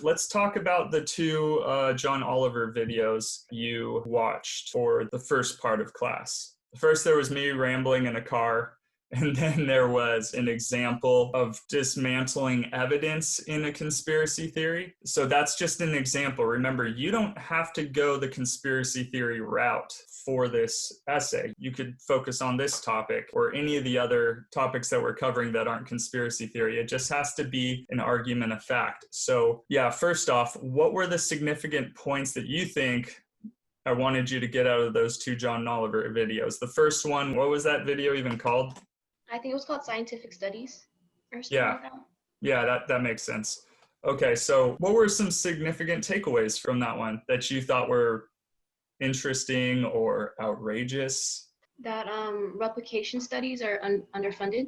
Let's talk about the two John Oliver videos you watched for the first part of class. First, there was me rambling in a car, and then there was an example of dismantling evidence in a conspiracy theory. So that's just an example. Remember, you don't have to go the conspiracy theory route for this essay. You could focus on this topic or any of the other topics that we're covering that aren't conspiracy theory. It just has to be an argument of fact. So yeah, first off, what were the significant points that you think I wanted you to get out of those two John Oliver videos? The first one, what was that video even called? I think it was called Scientific Studies or something Yeah. like that. Yeah, that makes sense. Okay, so what were some significant takeaways from that one that you thought were interesting or outrageous? That replication studies are underfunded,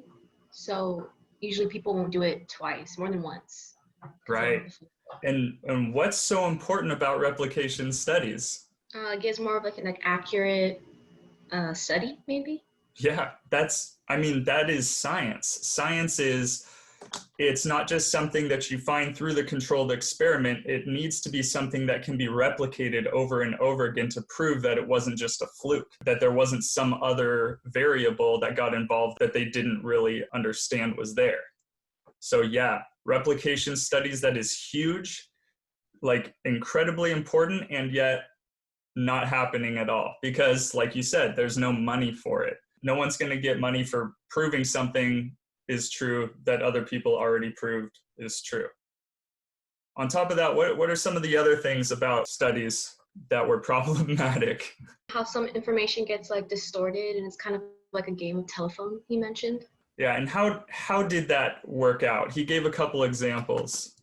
so usually people won't do it twice, more than once. Right. And what's so important about replication studies? It gives more of like an accurate study, maybe. Yeah, that is science. Science is, it's not just something that you find through the controlled experiment. It needs to be something that can be replicated over and over again to prove that it wasn't just a fluke, that there wasn't some other variable that got involved that they didn't really understand was there. So yeah, replication studies, that is huge, like incredibly important, and yet not happening at all because, like you said, there's no money for it. No one's going to get money for proving something is true that other people already proved is true. On top of that, what are some of the other things about studies that were problematic? How some information gets like distorted and it's kind of like a game of telephone, he mentioned. Yeah, and how did that work out? He gave a couple examples.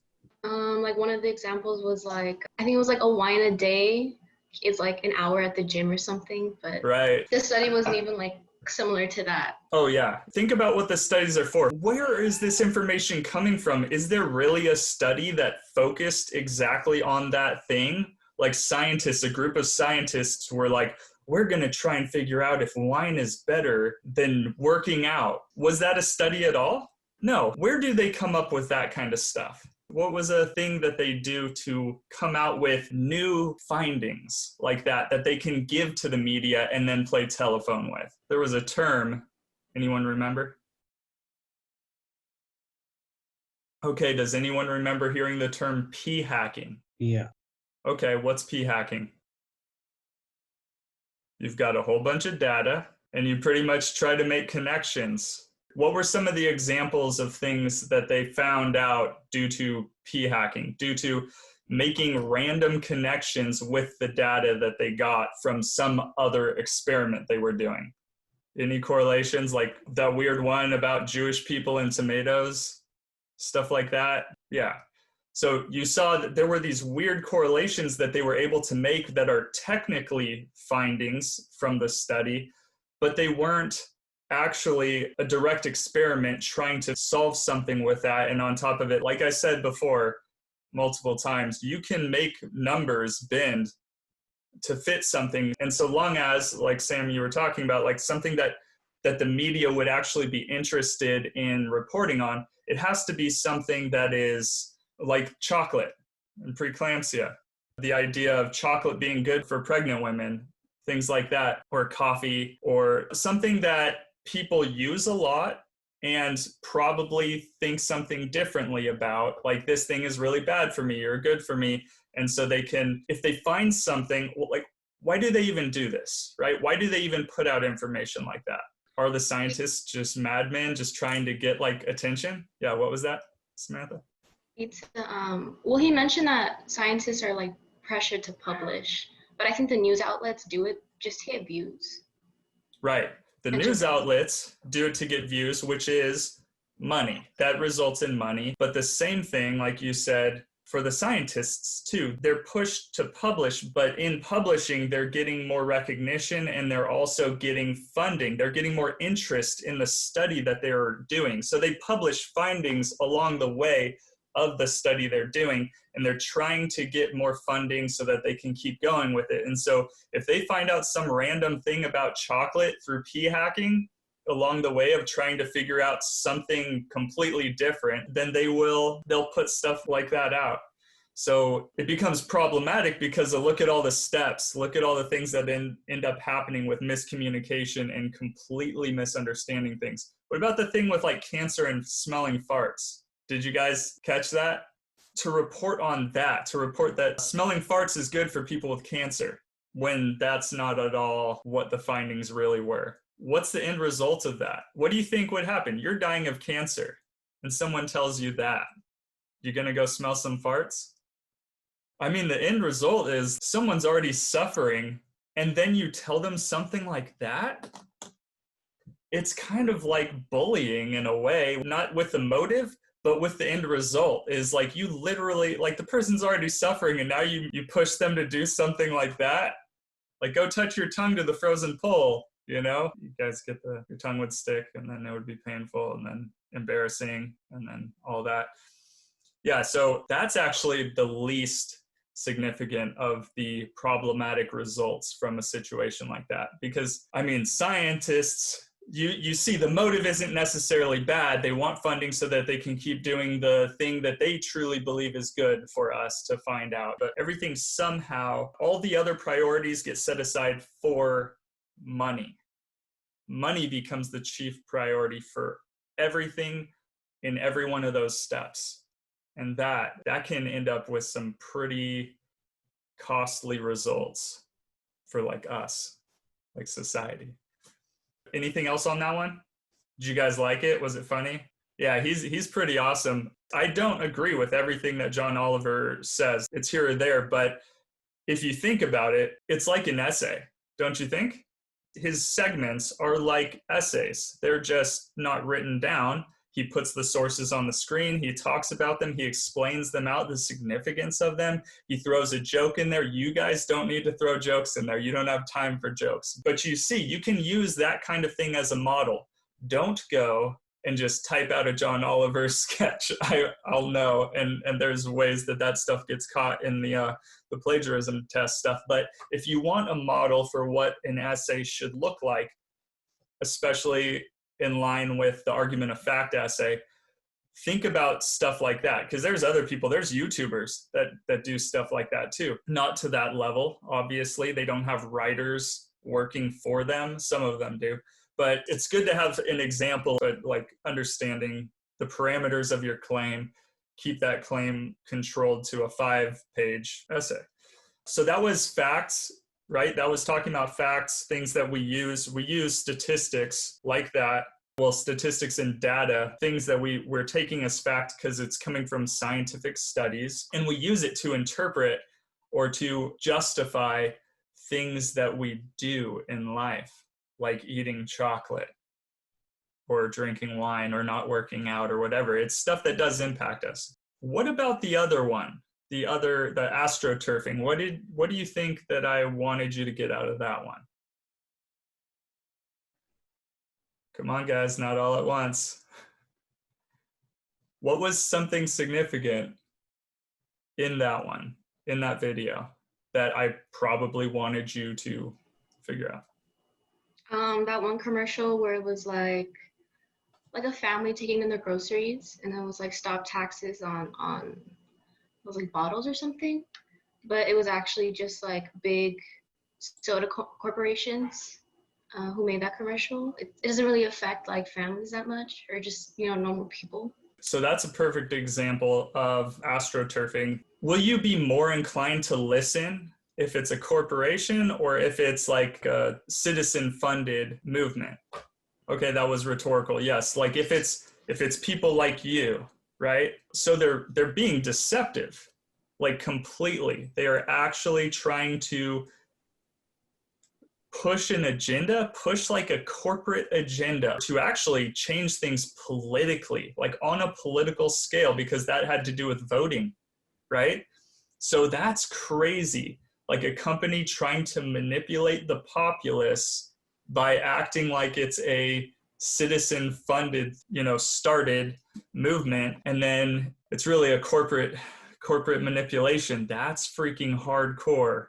Like one of the examples was like, I think it was like a wine a day is like an hour at the gym or something, but right. The study wasn't even like similar to that. Oh yeah, think about what the studies are for. Where is this information coming from? Is there really a study that focused exactly on that thing? Like scientists, a group of scientists were like, we're going to try and figure out if wine is better than working out. Was that a study at all? No. Where do they come up with that kind of stuff? What was a thing that they do to come out with new findings like that they can give to the media and then play telephone with? There was a term. Anyone remember? Okay, does anyone remember hearing the term p-hacking? Yeah. Okay, what's p-hacking? You've got a whole bunch of data and you pretty much try to make connections. What were some of the examples of things that they found out due to p-hacking, due to making random connections with the data that they got from some other experiment they were doing? Any correlations, like that weird one about Jewish people and tomatoes, stuff like that? Yeah. So you saw that there were these weird correlations that they were able to make that are technically findings from the study, but they weren't actually a direct experiment trying to solve something with that. And on top of it, like I said before multiple times, you can make numbers bend to fit something. And so long as, like Sam, you were talking about, like something that the media would actually be interested in reporting on, it has to be something that is like chocolate and preeclampsia. The idea of chocolate being good for pregnant women, things like that, or coffee, or something that people use a lot and probably think something differently about, like this thing is really bad for me or good for me. And so they can, if they find something, like, why do they even do this, right? Why do they even put out information like that? Are the scientists just madmen just trying to get like attention? Yeah, what was that, Samantha? It's well, he mentioned that scientists are like pressured to publish, but I think the news outlets do it just to get views. Right. The news outlets do it to get views, which is money. That results in money. But the same thing, like you said, for the scientists too, they're pushed to publish, but in publishing, they're getting more recognition and they're also getting funding. They're getting more interest in the study that they're doing. So they publish findings along the way of the study they're doing, and they're trying to get more funding so that they can keep going with it. And so if they find out some random thing about chocolate through p-hacking along the way of trying to figure out something completely different, then they'll put stuff like that out. So it becomes problematic because look at all the steps, look at all the things that end up happening with miscommunication and completely misunderstanding things. What about the thing with like cancer and smelling farts? Did you guys catch that? To report on that, to report that smelling farts is good for people with cancer, when that's not at all what the findings really were. What's the end result of that? What do you think would happen? You're dying of cancer and someone tells you that. You're going to go smell some farts? I mean, the end result is someone's already suffering, and then you tell them something like that? It's kind of like bullying in a way, not with the motive, but with the end result is like you literally, like the person's already suffering and now you push them to do something like that. Like go touch your tongue to the frozen pole, you know? You guys get your tongue would stick and then it would be painful and then embarrassing and then all that. Yeah, so that's actually the least significant of the problematic results from a situation like that. Because, I mean, scientists, you see the motive isn't necessarily bad. They want funding so that they can keep doing the thing that they truly believe is good for us to find out. But everything somehow, all the other priorities get set aside for money. Money becomes the chief priority for everything in every one of those steps. And that can end up with some pretty costly results for like us, like society. Anything else on that one? Did you guys like it? Was it funny? Yeah, he's pretty awesome. I don't agree with everything that John Oliver says. It's here or there, but if you think about it, it's like an essay, don't you think? His segments are like essays. They're just not written down. He puts the sources on the screen. He talks about them. He explains them out, the significance of them. He throws a joke in there. You guys don't need to throw jokes in there. You don't have time for jokes. But you see, you can use that kind of thing as a model. Don't go and just type out a John Oliver sketch. I'll know. And there's ways that stuff gets caught in the plagiarism test stuff. But if you want a model for what an essay should look like, especially in line with the argument of fact essay, think about stuff like that, because there's other people, there's YouTubers that do stuff like that too. Not to that level, obviously. They don't have writers working for them. Some of them do. But it's good to have an example, but like understanding the parameters of your claim, keep that claim controlled to a 5-page essay. So that was facts. Right? That was talking about facts, things that we use. We use statistics like that. Well, statistics and data, things that we're taking as fact because it's coming from scientific studies. And we use it to interpret or to justify things that we do in life, like eating chocolate or drinking wine or not working out or whatever. It's stuff that does impact us. What about the other one? The astroturfing. What do you think that I wanted you to get out of that one? Come on, guys, not all at once. What was something significant in that one, in that video, that I probably wanted you to figure out? That one commercial where it was like a family taking in their groceries, and it was like stop taxes on it was like bottles or something, but it was actually just like big soda corporations who made that commercial. It doesn't really affect like families that much, or just normal people. So that's a perfect example of astroturfing. Will you be more inclined to listen if it's a corporation or if it's like a citizen-funded movement? Okay, that was rhetorical. Yes, like if it's people like you, right? So they're being deceptive, like completely. They are actually trying to push an agenda, push like a corporate agenda to actually change things politically, like on a political scale, because that had to do with voting, right? So that's crazy. Like a company trying to manipulate the populace by acting like it's a citizen-funded, started movement, and then it's really a corporate manipulation. That's freaking hardcore.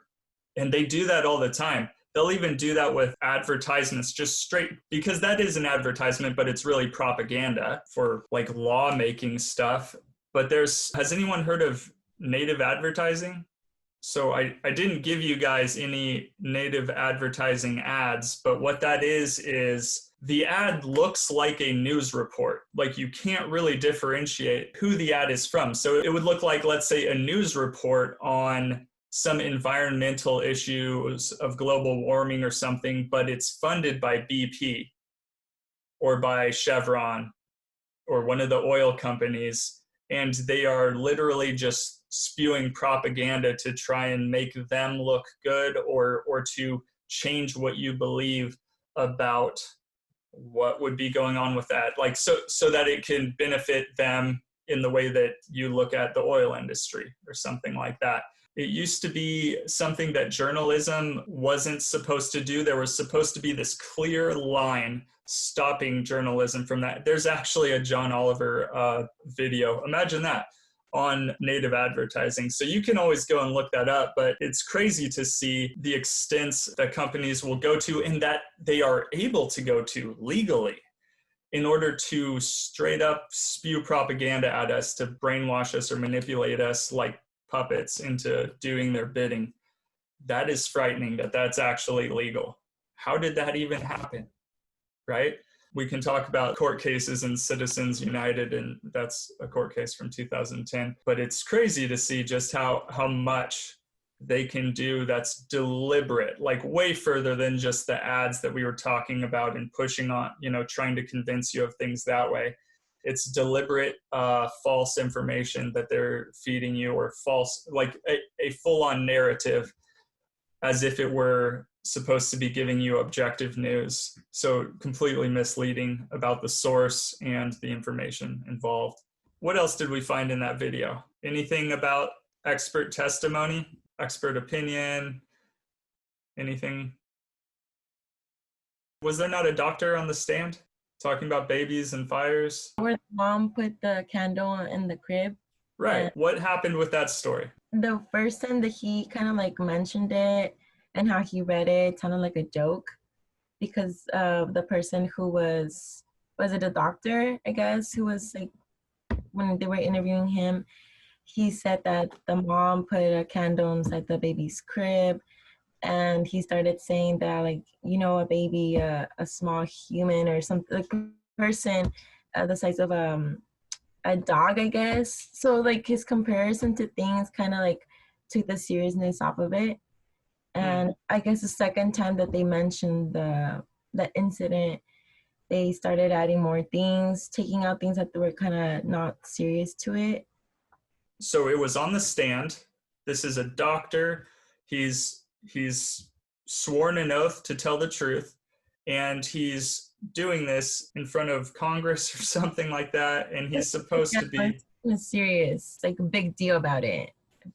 And they do that all the time. They'll even do that with advertisements, just straight, because that is an advertisement, but it's really propaganda for like lawmaking stuff. But has anyone heard of native advertising. So I didn't give you guys any native advertising ads, but what that is the ad looks like a news report. Like you can't really differentiate who the ad is from. So it would look like, let's say, a news report on some environmental issues of global warming or something, but it's funded by BP or by Chevron or one of the oil companies, and they are literally just spewing propaganda to try and make them look good or to change what you believe about what would be going on with that, like so that it can benefit them in the way that you look at the oil industry or something like that. It used to be something that journalism wasn't supposed to do. There was supposed to be this clear line stopping journalism from that. There's actually a John Oliver video, imagine that, on native advertising. So you can always go and look that up, but it's crazy to see the extents that companies will go to and that they are able to go to legally in order to straight up spew propaganda at us, to brainwash us or manipulate us like puppets into doing their bidding. That is frightening that that's actually legal. How did that even happen? Right? We can talk about court cases and Citizens United, and that's a court case from 2010. But it's crazy to see just how much they can do that's deliberate, like way further than just the ads that we were talking about and pushing on, trying to convince you of things that way. It's deliberate false information that they're feeding you, or false, like a full-on narrative as if it were supposed to be giving you objective news. So completely misleading about the source and the information involved. What else did we find in that video? Anything about expert testimony, expert opinion, anything? Was there not a doctor on the stand talking about babies and fires? Where the mom put the candle in the crib. Right. What happened with that story? The first time that he kind of like mentioned it and how he read it sounded like a joke, because the person who was it a doctor, I guess, who was like, when they were interviewing him, he said that the mom put a candle inside the baby's crib, and he started saying that, like, a baby, a small human or something, like a person the size of a dog, I guess. So like his comparison to things kind of like took the seriousness off of it. And I guess the second time that they mentioned the incident, they started adding more things, taking out things that were kind of not serious to it. So it was on the stand. This is a doctor. He's sworn an oath to tell the truth, and he's doing this in front of Congress or something like that, and he's supposed to be serious, like a big deal about it.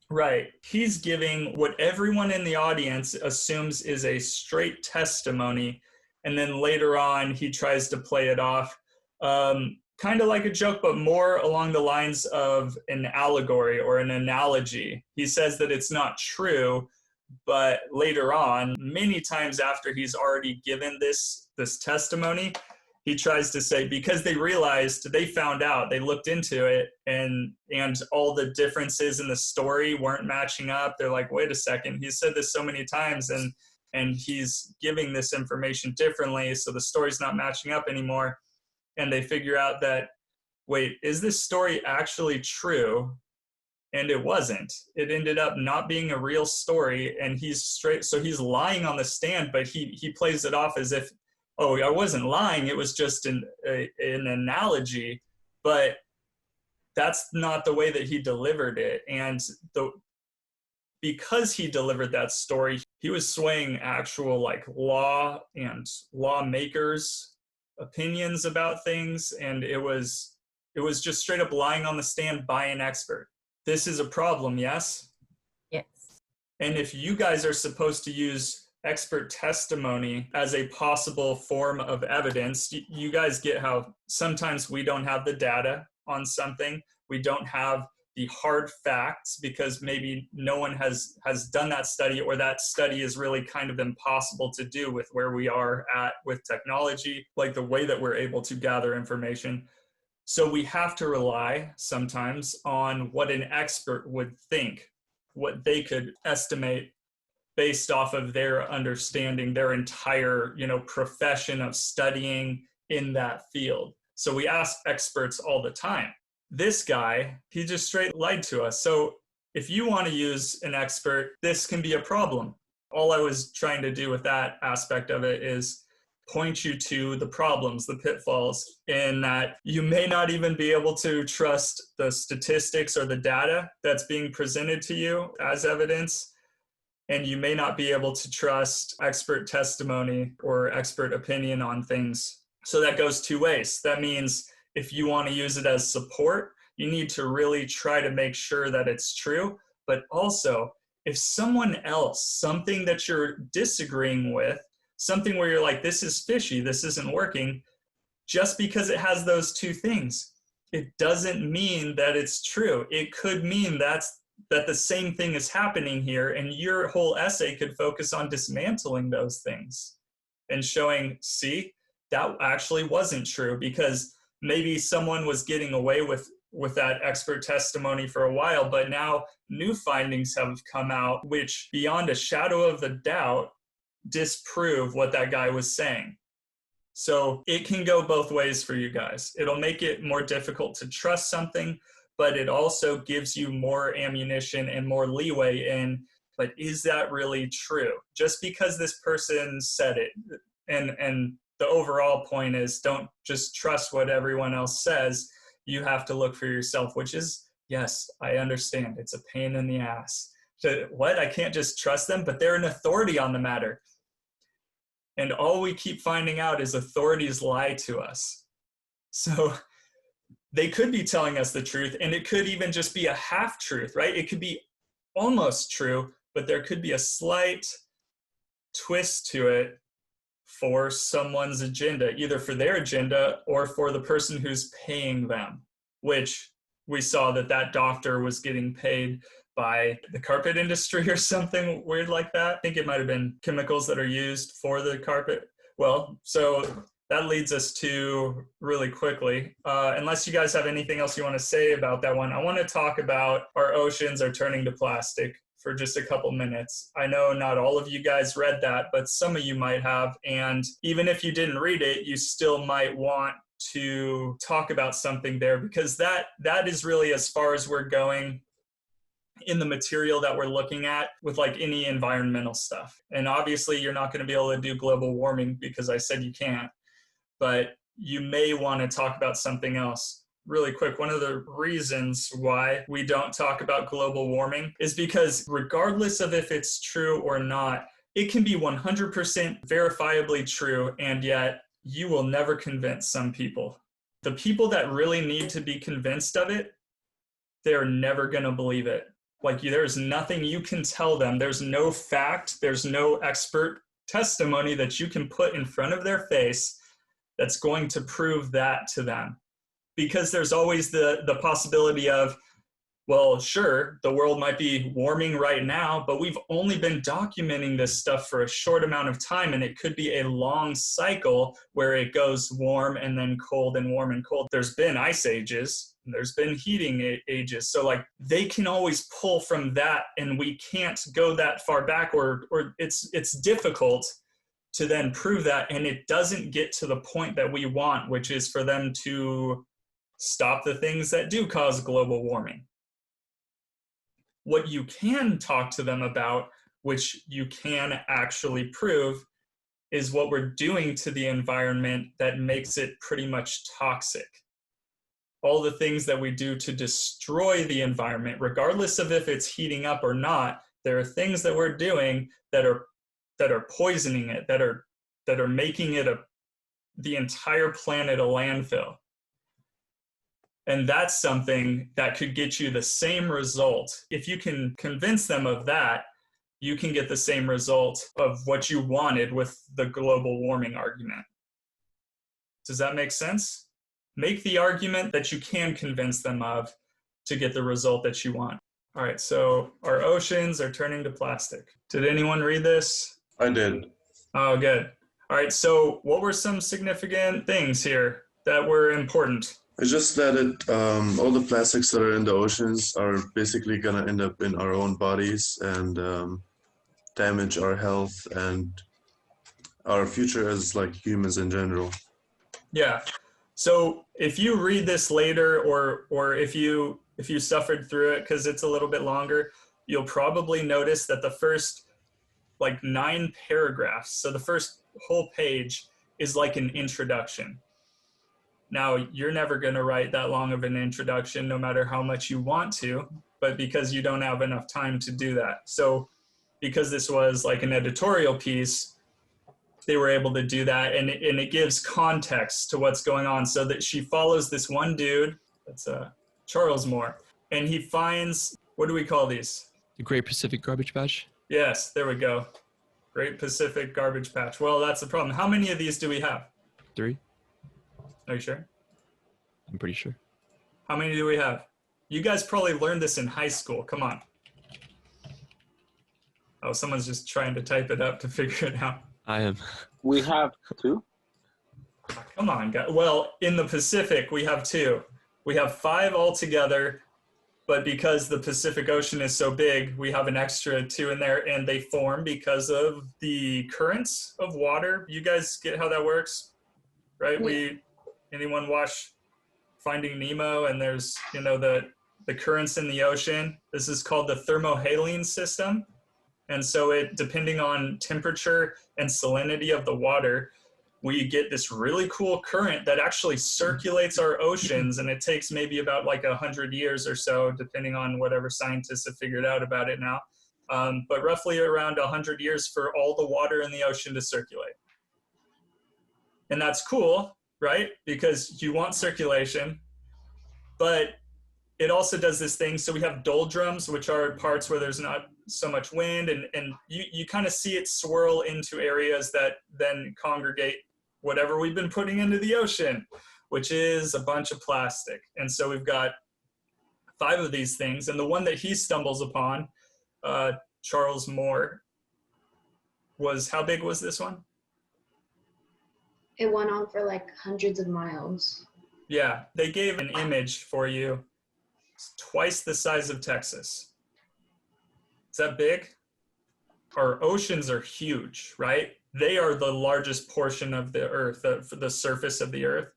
Right. He's giving what everyone in the audience assumes is a straight testimony, and then later on he tries to play it off kind of like a joke, but more along the lines of an allegory or an analogy. He says that it's not true, but later on, many times after he's already given this testimony, he tries to say, because they realized, they found out, they looked into it, and all the differences in the story weren't matching up. They're like, wait a second, he said this so many times, and he's giving this information differently, so the story's not matching up anymore. And they figure out that, wait, is this story actually true? And it wasn't. It ended up not being a real story, and he's lying on the stand, but he plays it off as if, oh, I wasn't lying, it was just an analogy. But that's not the way that he delivered it. And because he delivered that story, he was swaying actual like law and lawmakers' opinions about things, and it was just straight up lying on the stand by an expert. This is a problem, yes? Yes. And if you guys are supposed to use expert testimony as a possible form of evidence, you guys get how sometimes we don't have the data on something. We don't have the hard facts because maybe no one has done that study, or that study is really kind of impossible to do with where we are at with technology, like the way that we're able to gather information. So we have to rely sometimes on what an expert would think, what they could estimate based off of their understanding, their entire, profession of studying in that field. So we ask experts all the time. This guy, he just straight lied to us. So if you want to use an expert, this can be a problem. All I was trying to do with that aspect of it is point you to the problems, the pitfalls, in that you may not even be able to trust the statistics or the data that's being presented to you as evidence. And you may not be able to trust expert testimony or expert opinion on things. So that goes two ways. That means if you want to use it as support, you need to really try to make sure that it's true. But also, if someone else, something that you're disagreeing with, something where you're like, this is fishy, this isn't working, just because it has those two things, it doesn't mean that it's true. It could mean that the same thing is happening here, and your whole essay could focus on dismantling those things and showing, see, that actually wasn't true, because maybe someone was getting away with that expert testimony for a while, but now new findings have come out which, beyond a shadow of a doubt, disprove what that guy was saying. So it can go both ways for you guys. It'll make it more difficult to trust something, but it also gives you more ammunition and more leeway in, but is that really true? Just because this person said it. And the overall point is, don't just trust what everyone else says. You have to look for yourself, which is, yes, I understand. It's a pain in the ass. So, what? I can't just trust them, but they're an authority on the matter. And all we keep finding out is authorities lie to us. So they could be telling us the truth, and it could even just be a half truth, right? It could be almost true, but there could be a slight twist to it for someone's agenda, either for their agenda or for the person who's paying them, which we saw that doctor was getting paid by the carpet industry or something weird like that. I think it might have been chemicals that are used for the carpet. Well, so that leads us to, really quickly, unless you guys have anything else you want to say about that one, I want to talk about our oceans are turning to plastic for just a couple minutes. I know not all of you guys read that, but some of you might have. And even if you didn't read it, you still might want to talk about something there, because that is really as far as we're going in the material that we're looking at with like any environmental stuff. And obviously you're not going to be able to do global warming because I said you can't, but you may want to talk about something else. Really quick, one of the reasons why we don't talk about global warming is because regardless of if it's true or not, it can be 100% verifiably true, and yet you will never convince some people. The people that really need to be convinced of it, they're never going to believe it. Like, there's nothing you can tell them. There's no fact, there's no expert testimony that you can put in front of their face that's going to prove that to them. Because there's always the possibility of, well, sure, the world might be warming right now, but we've only been documenting this stuff for a short amount of time, and it could be a long cycle where it goes warm and then cold and warm and cold. There's been ice ages, there's been heating ages, so like they can always pull from that, and we can't go that far back, or it's difficult to then prove that, and it doesn't get to the point that we want, which is for them to stop the things that do cause global warming. What you can talk to them about, which you can actually prove, is what we're doing to the environment that makes it pretty much toxic. All the things that we do to destroy the environment, regardless of if it's heating up or not, there are things that we're doing that are poisoning it, that are making it the entire planet a landfill. And that's something that could get you the same result. If you can convince them of that, you can get the same result of what you wanted with the global warming argument. Does that make sense? Make the argument that you can convince them of to get the result that you want. All right, so our oceans are turning to plastic. Did anyone read this? I did. Oh, good. All right, so what were some significant things here that were important? It's just that all the plastics that are in the oceans are basically gonna end up in our own bodies and damage our health and our future as like humans in general. Yeah. So if you read this later, or if you suffered through it because it's a little bit longer, you'll probably notice that the first like 9 paragraphs, so the first whole page is like an introduction. Now, you're never going to write that long of an introduction, no matter how much you want to, but because you don't have enough time to do that. So because this was like an editorial piece, they were able to do that, and it gives context to what's going on, so that she follows this one dude, that's Charles Moore, and he finds, what do we call these? The Great Pacific Garbage Patch. Yes, there we go. Great Pacific Garbage Patch. Well, that's the problem. How many of these do we have? 3. Are you sure? I'm pretty sure. How many do we have? You guys probably learned this in high school. Come on. Oh, someone's just trying to type it up to figure it out. I am. We have 2. Come on, guys. Well, in the Pacific, we have 2. We have 5 altogether, but because the Pacific Ocean is so big, we have an extra 2 in there, and they form because of the currents of water. You guys get how that works, right? Yeah. Anyone watch Finding Nemo, and there's, the currents in the ocean. This is called the thermohaline system. And so it, depending on temperature and salinity of the water, we get this really cool current that actually circulates our oceans, and it takes maybe about like 100 years or so, depending on whatever scientists have figured out about it now. But roughly around 100 years for all the water in the ocean to circulate. And that's cool, right? Because you want circulation, but it also does this thing. So we have doldrums, which are parts where there's not so much wind, and you kind of see it swirl into areas that then congregate whatever we've been putting into the ocean, which is a bunch of plastic. And so we've got 5 of these things. And the one that he stumbles upon, Charles Moore, was, how big was this one? It went on for like hundreds of miles. Yeah, they gave an image for you. It's twice the size of Texas. Is that big? Our oceans are huge, right? They are the largest portion of the earth, the surface of the earth.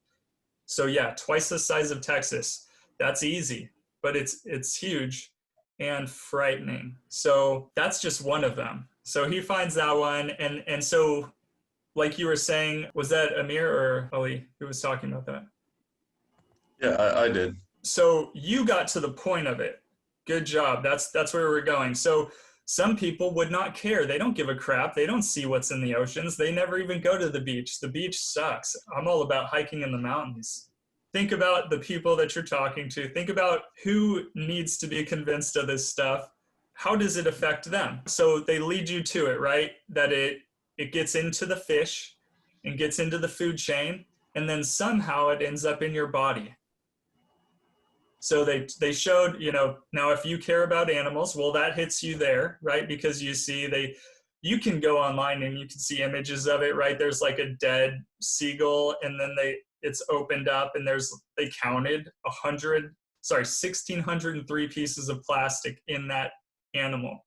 So yeah, twice the size of Texas. That's easy, but it's huge and frightening. So that's just one of them. So he finds that one, and so, like you were saying, was that Amir or Ali who was talking about that? Yeah, I did. So you got to the point of it. Good job. That's where we're going. So some people would not care. They don't give a crap. They don't see what's in the oceans. They never even go to the beach. The beach sucks. I'm all about hiking in the mountains. Think about the people that you're talking to. Think about who needs to be convinced of this stuff. How does it affect them? So they lead you to it, right? That it gets into the fish and gets into the food chain, and then somehow it ends up in your body. So they showed, now if you care about animals, well, that hits you there, right? Because you can go online and you can see images of it, right? There's like a dead seagull, and then it's opened up, and they counted 1,603 pieces of plastic in that animal.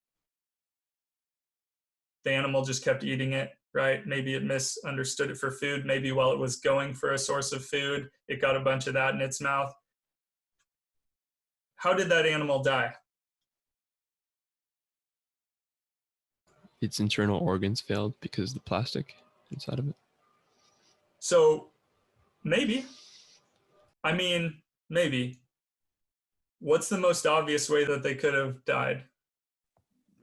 The animal just kept eating it, right? Maybe it misunderstood it for food. Maybe while it was going for a source of food, it got a bunch of that in its mouth. How did that animal die? Its internal organs failed because of the plastic inside of it. So maybe. Maybe. What's the most obvious way that they could have died?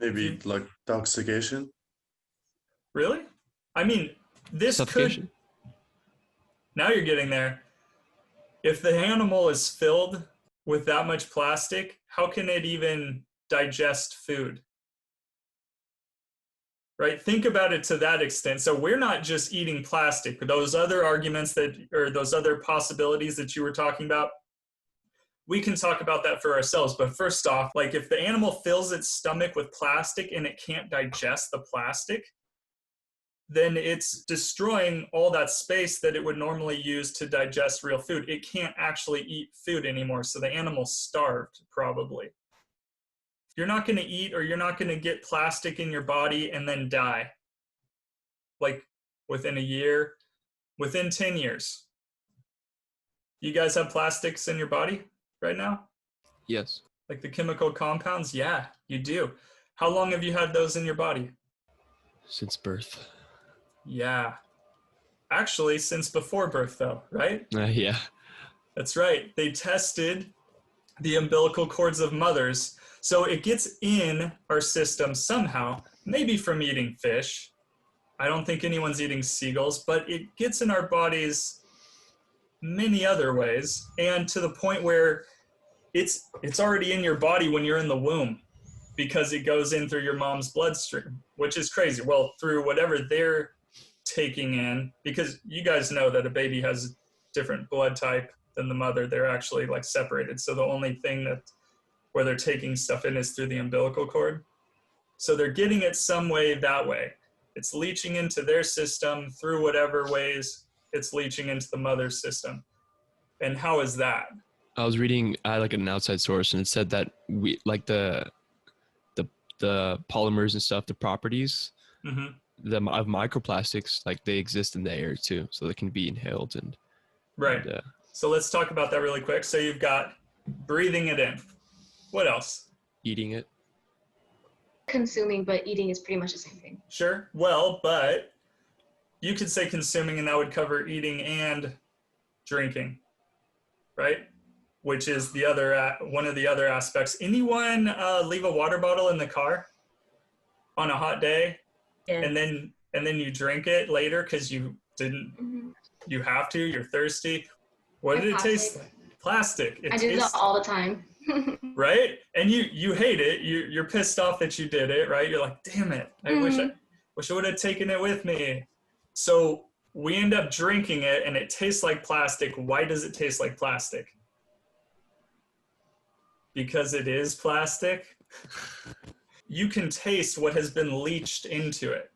Maybe like intoxication. Really? This Suffocation. could. Now you're getting there. If the animal is filled with that much plastic, how can it even digest food? Right? Think about it to that extent. So we're not just eating plastic. Those other arguments or those other possibilities that you were talking about, we can talk about that for ourselves. But first off, like if the animal fills its stomach with plastic and it can't digest the plastic, then it's destroying all that space that it would normally use to digest real food. It can't actually eat food anymore, so the animal's starved, probably. You're not going to eat, or you're not going to get plastic in your body and then die. Like within a year, within 10 years. You guys have plastics in your body right now? Yes. Like the chemical compounds? Yeah, you do. How long have you had those in your body? Since birth. Yeah. Actually, since before birth, though, right? Yeah. That's right. They tested the umbilical cords of mothers. So it gets in our system somehow, maybe from eating fish. I don't think anyone's eating seagulls, but it gets in our bodies many other ways, and to the point where it's already in your body when you're in the womb, because it goes in through your mom's bloodstream, which is crazy. Well, through whatever they're taking in, because you guys know that a baby has a different blood type than the mother. They're actually like separated. So the only thing that where they're taking stuff in is through the umbilical cord. So they're getting it some way that way. It's leaching into their system through whatever ways it's leaching into the mother's system. And how is that? I was reading like an outside source, and it said that we like the polymers and stuff, the properties of microplastics, like they exist in the air too, so they can be inhaled and right. And, so let's talk about that really quick. So you've got breathing it in. What else? eating it. Consuming, but eating is pretty much the same thing. Sure. Well, but you could say consuming, and that would cover eating and drinking, right? Which is the other one of the other aspects. Anyone leave a water bottle in the car on a hot day, Yes. and then you drink it later because you didn't. You have to. You're thirsty. What did it taste like? Plastic. I do that all the time. Right? And you hate it. You're pissed off that you did it, right? You're like, damn it. I wish I would have taken it with me. So we end up drinking it, and it tastes like plastic. Why does it taste like plastic? Because it is plastic. You can taste what has been leached into it,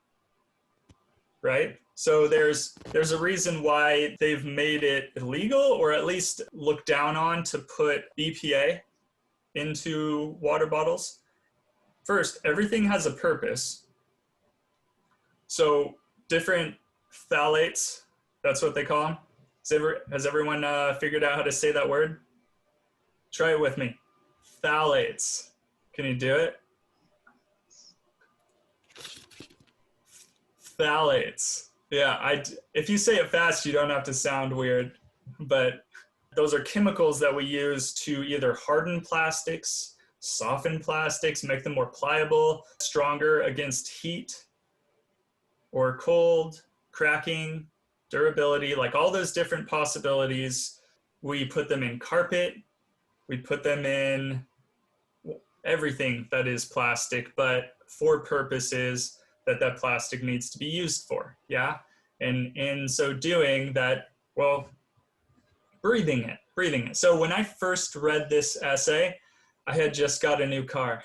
right? So there's a reason why they've made it illegal, or at least looked down on, to put BPA into water bottles. First, everything has a purpose. So different phthalates, that's what they call them. Has everyone figured out how to say that word? Try it with me. Phthalates. Can you do it? Phthalates. Yeah, if you say it fast, you don't have to sound weird, but those are chemicals that we use to either harden plastics, soften plastics, make them more pliable, stronger against heat or cold, cracking, durability, like all those different possibilities. We put them in carpet, we put them in everything that is plastic, but for purposes that plastic needs to be used for, yeah? And in so doing that, well, breathing it. So when I first read this essay, I had just got a new car,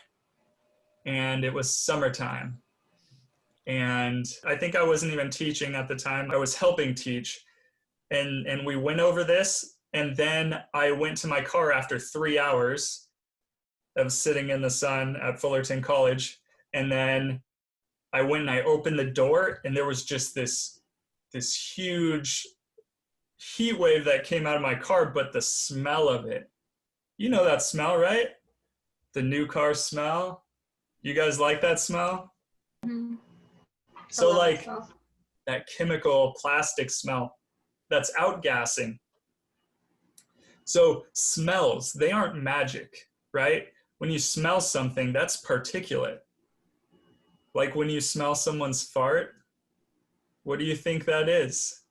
and it was summertime. And I think I wasn't even teaching at the time. I was helping teach. And we went over this, and then I went to my car after 3 hours of sitting in the sun at Fullerton College. And then I went and I opened the door, and there was just this huge heat wave that came out of my car, but the smell of it. You know that smell, right? The new car smell. You guys like that smell? Mm-hmm. So like that chemical plastic smell that's outgassing. So smells, they aren't magic, right? When you smell something, that's particulate. Like when you smell someone's fart, what do you think that is?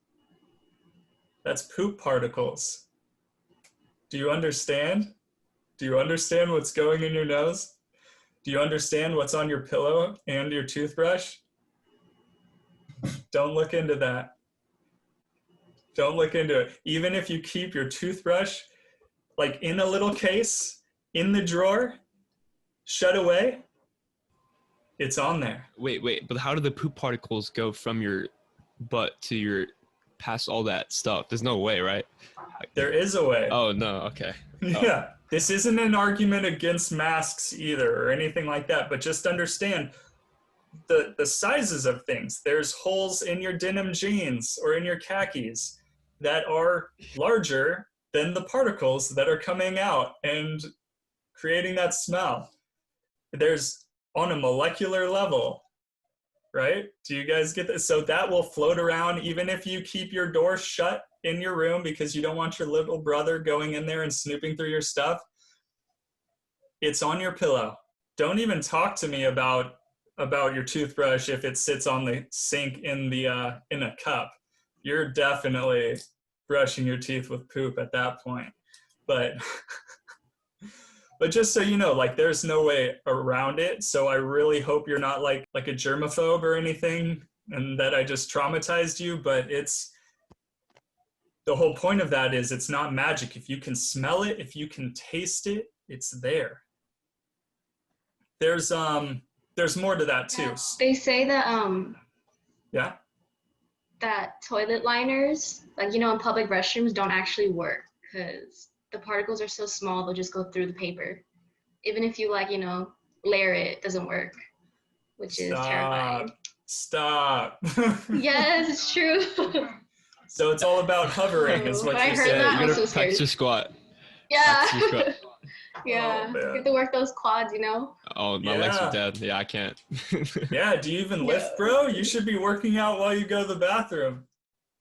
That's poop particles. Do you understand? Do you understand what's going in your nose? Do you understand what's on your pillow and your toothbrush? Don't look into that. Don't look into it. Even if you keep your toothbrush like in a little case, in the drawer, shut away, It's on there. Wait, but how do the poop particles go from your butt to your past all that stuff? There's no way, right? There is a way. Oh no, okay. Yeah, this isn't an argument against masks either or anything like that, but just understand the sizes of things. There's holes in your denim jeans or in your khakis that are larger than the particles that are coming out and creating that smell. There's on a molecular level, right? Do you guys get this? So that will float around even if you keep your door shut in your room because you don't want your little brother going in there and snooping through your stuff. It's on your pillow. Don't even talk to me about your toothbrush if it sits on the sink in a cup. You're definitely brushing your teeth with poop at that point. But but just so you know, like there's no way around it. So I really hope you're not like a germaphobe or anything and that I just traumatized you, but it's the whole point of that is it's not magic. If you can smell it, if you can taste it, it's there. There's more to that too. They say that yeah, that toilet liners, like in public restrooms, don't actually work because the particles are so small they'll just go through the paper. Even if you layer it, it doesn't work, which is terrifying. Stop. Yes, it's true. So it's all about hovering, is what you're saying. That, You gotta so practice your squat. Yeah. Practice your squat. Yeah. Oh, You have to work those quads, Oh, my legs are dead. Yeah, I can't. Yeah, do you even lift, bro? You should be working out while you go to the bathroom.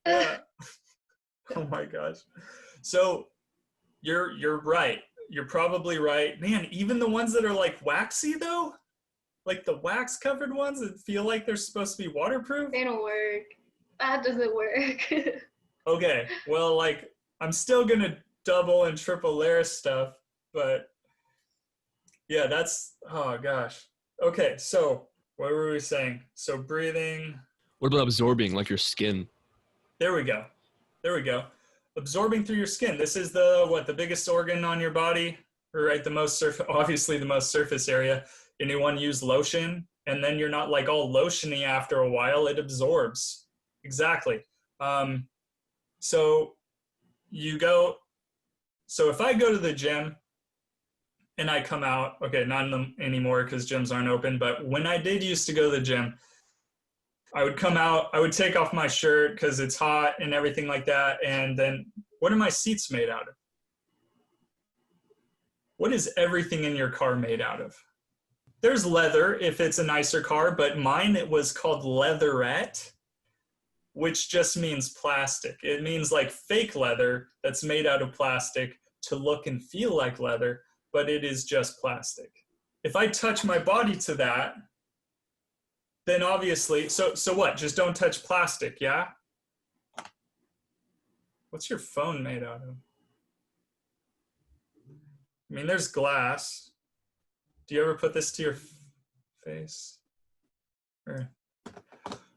Yeah. Oh my gosh. So you're right. You're probably right. Man, even the ones that are like waxy though, like the wax covered ones that feel like they're supposed to be waterproof. They don't work. That doesn't work. Okay, well, like I'm still gonna double and triple layer stuff, but yeah, that's, oh gosh. Okay, so what were we saying? So breathing. What about absorbing, like your skin? There we go. There we go. Absorbing through your skin. This is the biggest organ on your body, right? Obviously the most surface area. Anyone use lotion? And then you're not like all lotiony after a while, it absorbs. Exactly. So if I go to the gym and I come out, okay, not anymore because gyms aren't open, but when I did used to go to the gym, I would come out, I would take off my shirt because it's hot and everything like that. And then what are my seats made out of? What is everything in your car made out of? There's leather if it's a nicer car, but mine, it was called leatherette, which just means plastic. It means like fake leather that's made out of plastic to look and feel like leather, but it is just plastic. If I touch my body to that, then obviously, so what? Just don't touch plastic, yeah? What's your phone made out of? I mean, there's glass. Do you ever put this to your face?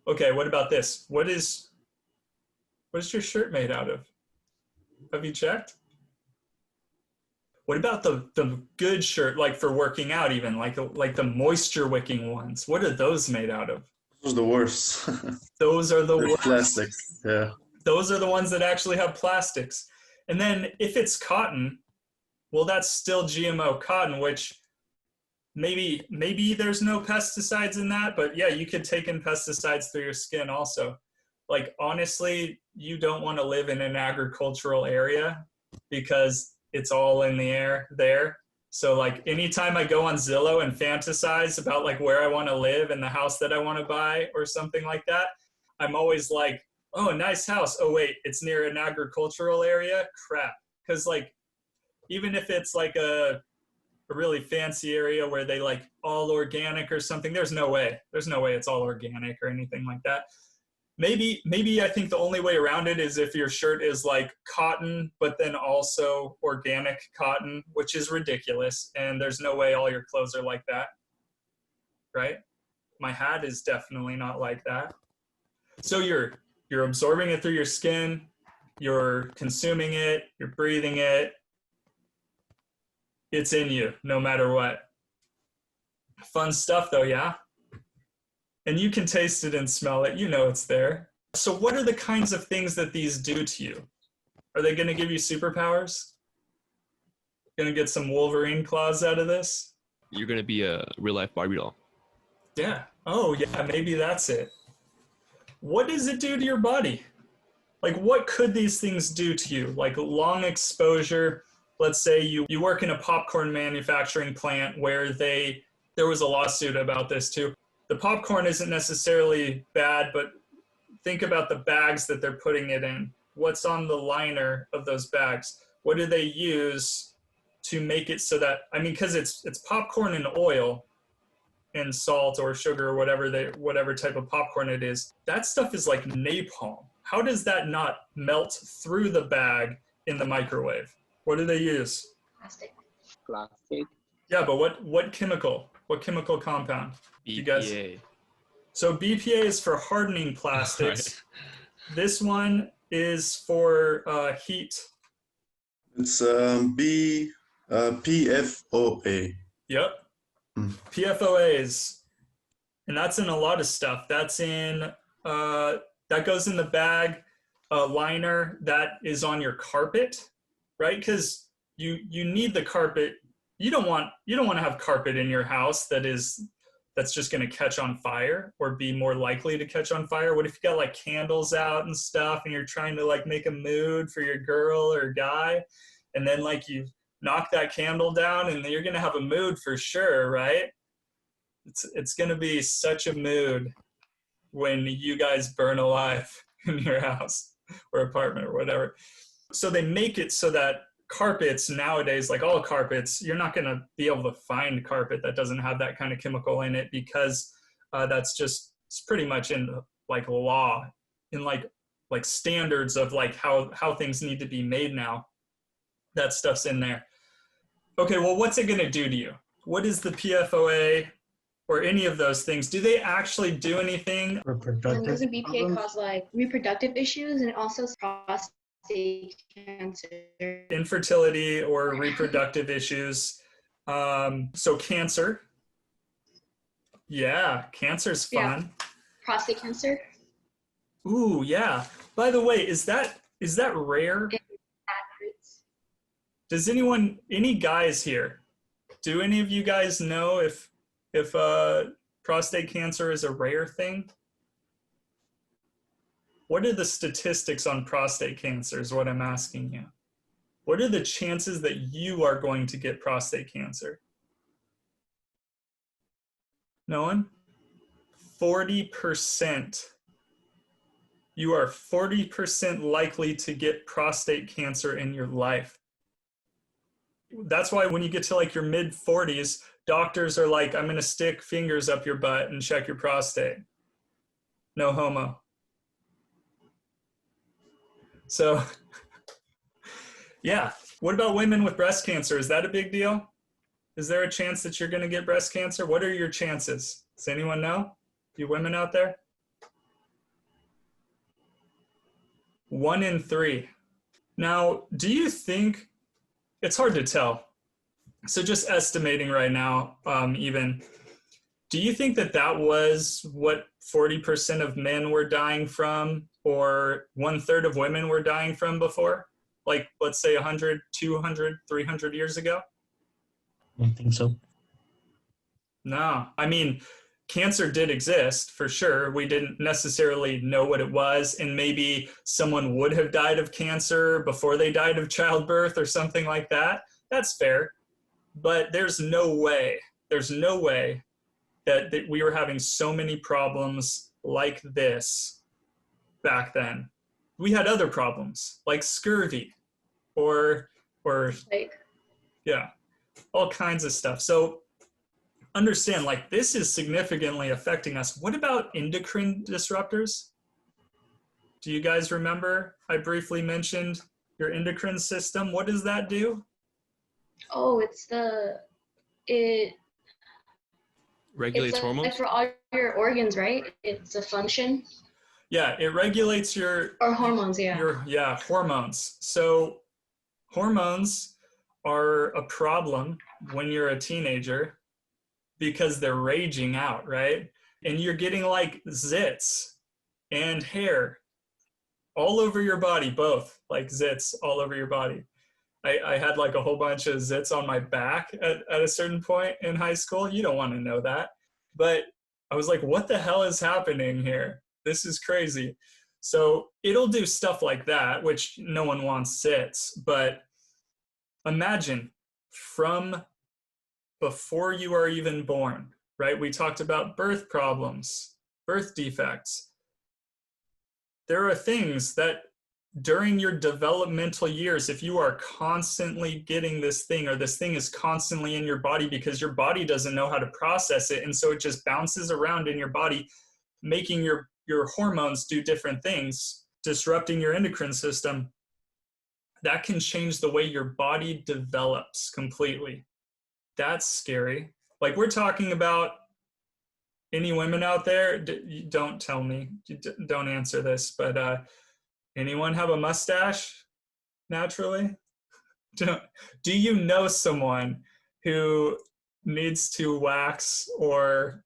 Okay, what about this? What is your shirt made out of? Have you checked? What about the good shirt, like for working out even, like the moisture wicking ones? What are those made out of? Those are the worst. Those are the worst. Plastic, yeah. Those are the ones that actually have plastics. And then if it's cotton, well, that's still GMO cotton, which maybe there's no pesticides in that, but yeah, you could take in pesticides through your skin also. Like, honestly, you don't want to live in an agricultural area because it's all in the air there. So like anytime I go on Zillow and fantasize about like where I want to live and the house that I want to buy or something like that, I'm always like, oh, nice house. Oh wait, it's near an agricultural area? Crap. Because like, even if it's like a really fancy area where they like all organic or something, there's no way it's all organic or anything like that. Maybe I think the only way around it is if your shirt is like cotton, but then also organic cotton, which is ridiculous. And there's no way all your clothes are like that, right? My hat is definitely not like that. So you're absorbing it through your skin, you're consuming it, you're breathing it. It's in you, no matter what. Fun stuff though, yeah? And you can taste it and smell it. You know it's there. So what are the kinds of things that these do to you? Are they going to give you superpowers? Going to get some Wolverine claws out of this? You're gonna be a real life Barbie doll. Yeah. Oh, yeah, maybe that's it. What does it do to your body? Like, what could these things do to you? Like long exposure. Let's say you work in a popcorn manufacturing plant where there was a lawsuit about this too. The popcorn isn't necessarily bad, but think about the bags that they're putting it in. What's on the liner of those bags? What do they use to make it so that, I mean, because it's popcorn and oil and salt or sugar or whatever type of popcorn it is. That stuff is like napalm. How does that not melt through the bag in the microwave? What do they use? Plastic. Yeah, but what chemical? What chemical compound? BPA. You guys. So BPA is for hardening plastics. Right. This one is for heat. It's PFOA. Yep. PFOAs. And that's in a lot of stuff. That's in, that goes in the bag liner that is on your carpet, right? Because you need the carpet. You don't want to have carpet in your house that's just going to catch on fire or be more likely to catch on fire. What if you got like candles out and stuff and you're trying to like make a mood for your girl or guy, and then like you knock that candle down and you're going to have a mood for sure, right? It's going to be such a mood when you guys burn alive in your house or apartment or whatever. So they make it so that carpets nowadays, like all carpets, you're not going to be able to find carpet that doesn't have that kind of chemical in it, because that's just, it's pretty much in like law, in like standards of like how things need to be made now. That stuff's in there. Okay, well, what's it going to do to you? What is the PFOA or any of those things? Do they actually do anything? And doesn't BPA cause like reproductive issues, and also prostate cancer? Infertility or reproductive issues. So cancer. Yeah, cancer's fun. Yeah. Prostate cancer. Ooh, yeah. By the way, is that rare? Does any guys here, do any of you guys know if prostate cancer is a rare thing? What are the statistics on prostate cancer is what I'm asking you. What are the chances that you are going to get prostate cancer? No one? 40%. You are 40% likely to get prostate cancer in your life. That's why when you get to like your mid 40s, doctors are like, I'm going to stick fingers up your butt and check your prostate. No homo. So, yeah. What about women with breast cancer? Is that a big deal? Is there a chance that you're going to get breast cancer? What are your chances? Does anyone know? You women out there? 1 in 3. Now, do you think, it's hard to tell. So just estimating right now, even, do you think that was what 40% of men were dying from, or 1/3 of women were dying from before? Like, let's say 100, 200, 300 years ago? I don't think so. No, I mean, cancer did exist for sure. We didn't necessarily know what it was, and maybe someone would have died of cancer before they died of childbirth or something like that. That's fair. But there's no way that we were having so many problems like this back then. We had other problems like scurvy or yeah, all kinds of stuff. So understand, like, this is significantly affecting us. What about endocrine disruptors? Do you guys remember? I briefly mentioned your endocrine system. What does that do? Oh, Regulates hormones? like for all your organs, right? It's a function. Yeah, it regulates your hormones, yeah. Hormones. So hormones are a problem when you're a teenager because they're raging out, right? and you're getting like zits and hair all over your body, both like zits all over your body. I had like a whole bunch of zits on my back at a certain point in high school. You don't want to know that. But I was like, what the hell is happening here? This is crazy. So it'll do stuff like that, which no one wants zits. But imagine from before you are even born, right? We talked about birth problems, birth defects. There are things that during your developmental years, if you are constantly getting this thing, or this thing is constantly in your body because your body doesn't know how to process it, and so it just bounces around in your body, making your hormones do different things, disrupting your endocrine system, that can change the way your body develops completely. That's scary. Like, we're talking about, any women out there, don't tell me, don't answer this, but anyone have a mustache naturally? Do you know someone who needs to wax, or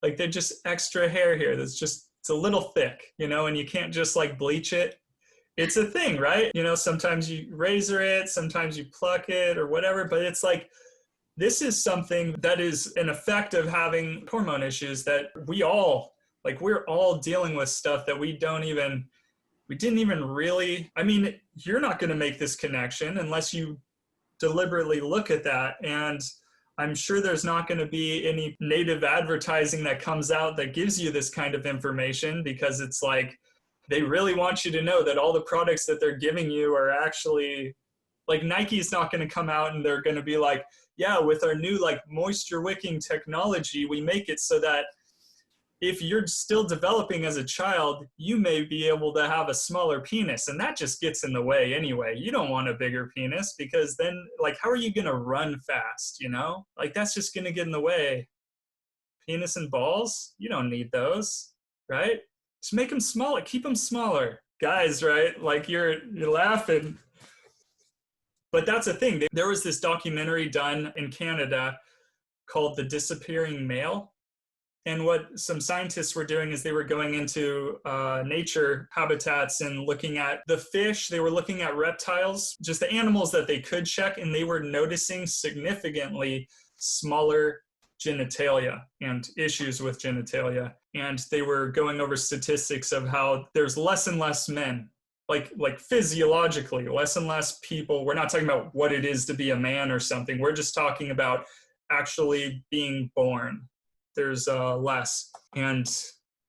like they're just extra hair here that's just, it's a little thick, you know, and you can't just like bleach it? It's a thing, right? You know, sometimes you razor it, sometimes you pluck it or whatever, but it's like, this is something that is an effect of having hormone issues that we're all dealing with stuff that we didn't even really, I mean, you're not going to make this connection unless you deliberately look at that. And I'm sure there's not going to be any native advertising that comes out that gives you this kind of information, because it's like, they really want you to know that all the products that they're giving you are actually, like, Nike's not going to come out and they're going to be like, yeah, with our new like moisture wicking technology, we make it so that if you're still developing as a child, you may be able to have a smaller penis, and that just gets in the way anyway. You don't want a bigger penis, because then, like, how are you going to run fast, you know? Like, that's just going to get in the way. Penis and balls, you don't need those, right? Just make them smaller, keep them smaller. Guys, right? Like, you're laughing. But that's the thing. There was this documentary done in Canada called The Disappearing Male. And what some scientists were doing is they were going into nature habitats and looking at the fish. They were looking at reptiles, just the animals that they could check, and they were noticing significantly smaller genitalia and issues with genitalia. And they were going over statistics of how there's less and less men, like physiologically, less and less people. We're not talking about what it is to be a man or something. We're just talking about actually being born. There's less. And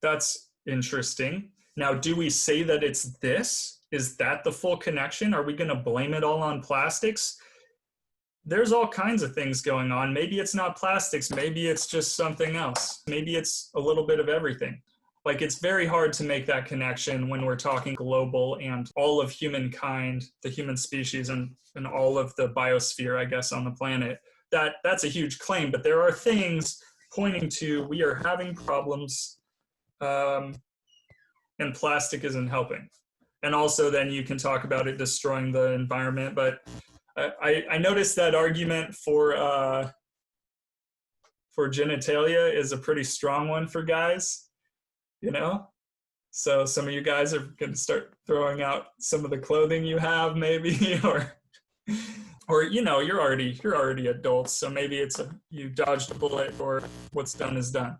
that's interesting. Now, do we say that it's this? Is that the full connection? Are we going to blame it all on plastics? There's all kinds of things going on. Maybe it's not plastics. Maybe it's just something else. Maybe it's a little bit of everything. Like, it's very hard to make that connection when we're talking global and all of humankind, the human species, and all of the biosphere, I guess, on the planet. That's a huge claim, but there are things pointing to we are having problems, and plastic isn't helping. And also then you can talk about it destroying the environment, but I noticed that argument for genitalia is a pretty strong one for guys, you know? So some of you guys are going to start throwing out some of the clothing you have, maybe, or you know, you're already adults, so maybe it's you dodged a bullet, or what's done is done.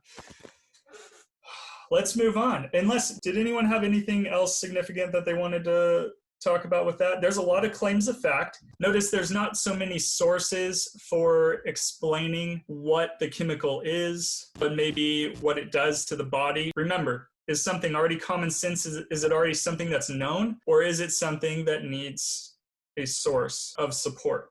Let's move on. Did anyone have anything else significant that they wanted to talk about with that? There's a lot of claims of fact. Notice there's not so many sources for explaining what the chemical is, but maybe what it does to the body. Remember, is something already common sense? Is it already something that's known, or is it something that needs a source of support?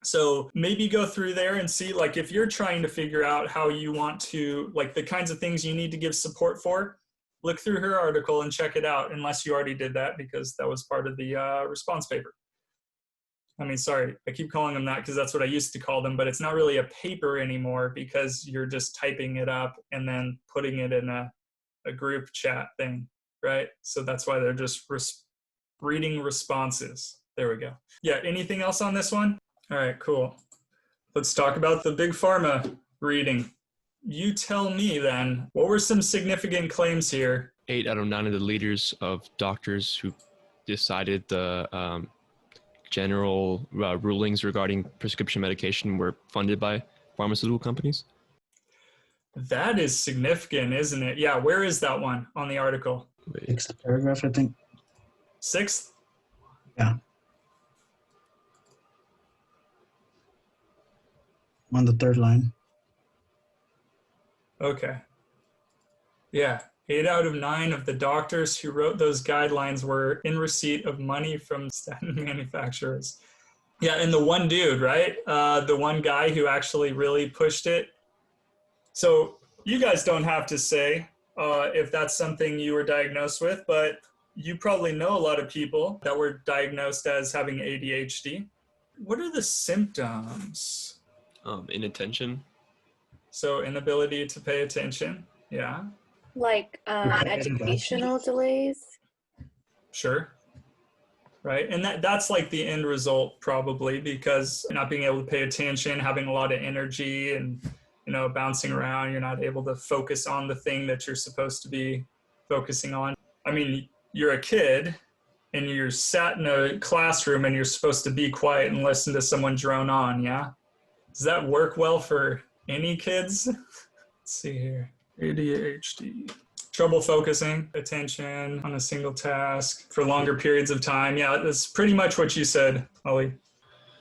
So maybe go through there and see, like, if you're trying to figure out how you want to, like, the kinds of things you need to give support for, look through her article and check it out, unless you already did that, because that was part of the response paper. I mean, sorry, I keep calling them that because that's what I used to call them, but it's not really a paper anymore because you're just typing it up and then putting it in a group chat thing, right? So that's why they're just reading responses. There we go. Yeah, anything else on this one? All right, cool. Let's talk about the big pharma reading. you tell me then, what were some significant claims here? 8 out of 9 of the leaders of doctors who decided the general rulings regarding prescription medication were funded by pharmaceutical companies. That is significant, isn't it? Yeah, where is that one on the article? Sixth paragraph, I think. 6th? Yeah. On the third line. Okay. Yeah. 8 out of 9 of the doctors who wrote those guidelines were in receipt of money from statin manufacturers. Yeah, and the one dude, right? The one guy who actually really pushed it. So you guys don't have to say if that's something you were diagnosed with, but you probably know a lot of people that were diagnosed as having ADHD. What are the symptoms? Inattention. So inability to pay attention. Yeah. Like educational delays. Sure. Right. And that's like the end result probably, because not being able to pay attention, having a lot of energy and, bouncing around, you're not able to focus on the thing that you're supposed to be focusing on. I mean, you're a kid and you're sat in a classroom and you're supposed to be quiet and listen to someone drone on. Yeah. Does that work well for any kids? Let's see here. ADHD. Trouble focusing, attention on a single task for longer periods of time. Yeah, that's pretty much what you said, Ollie.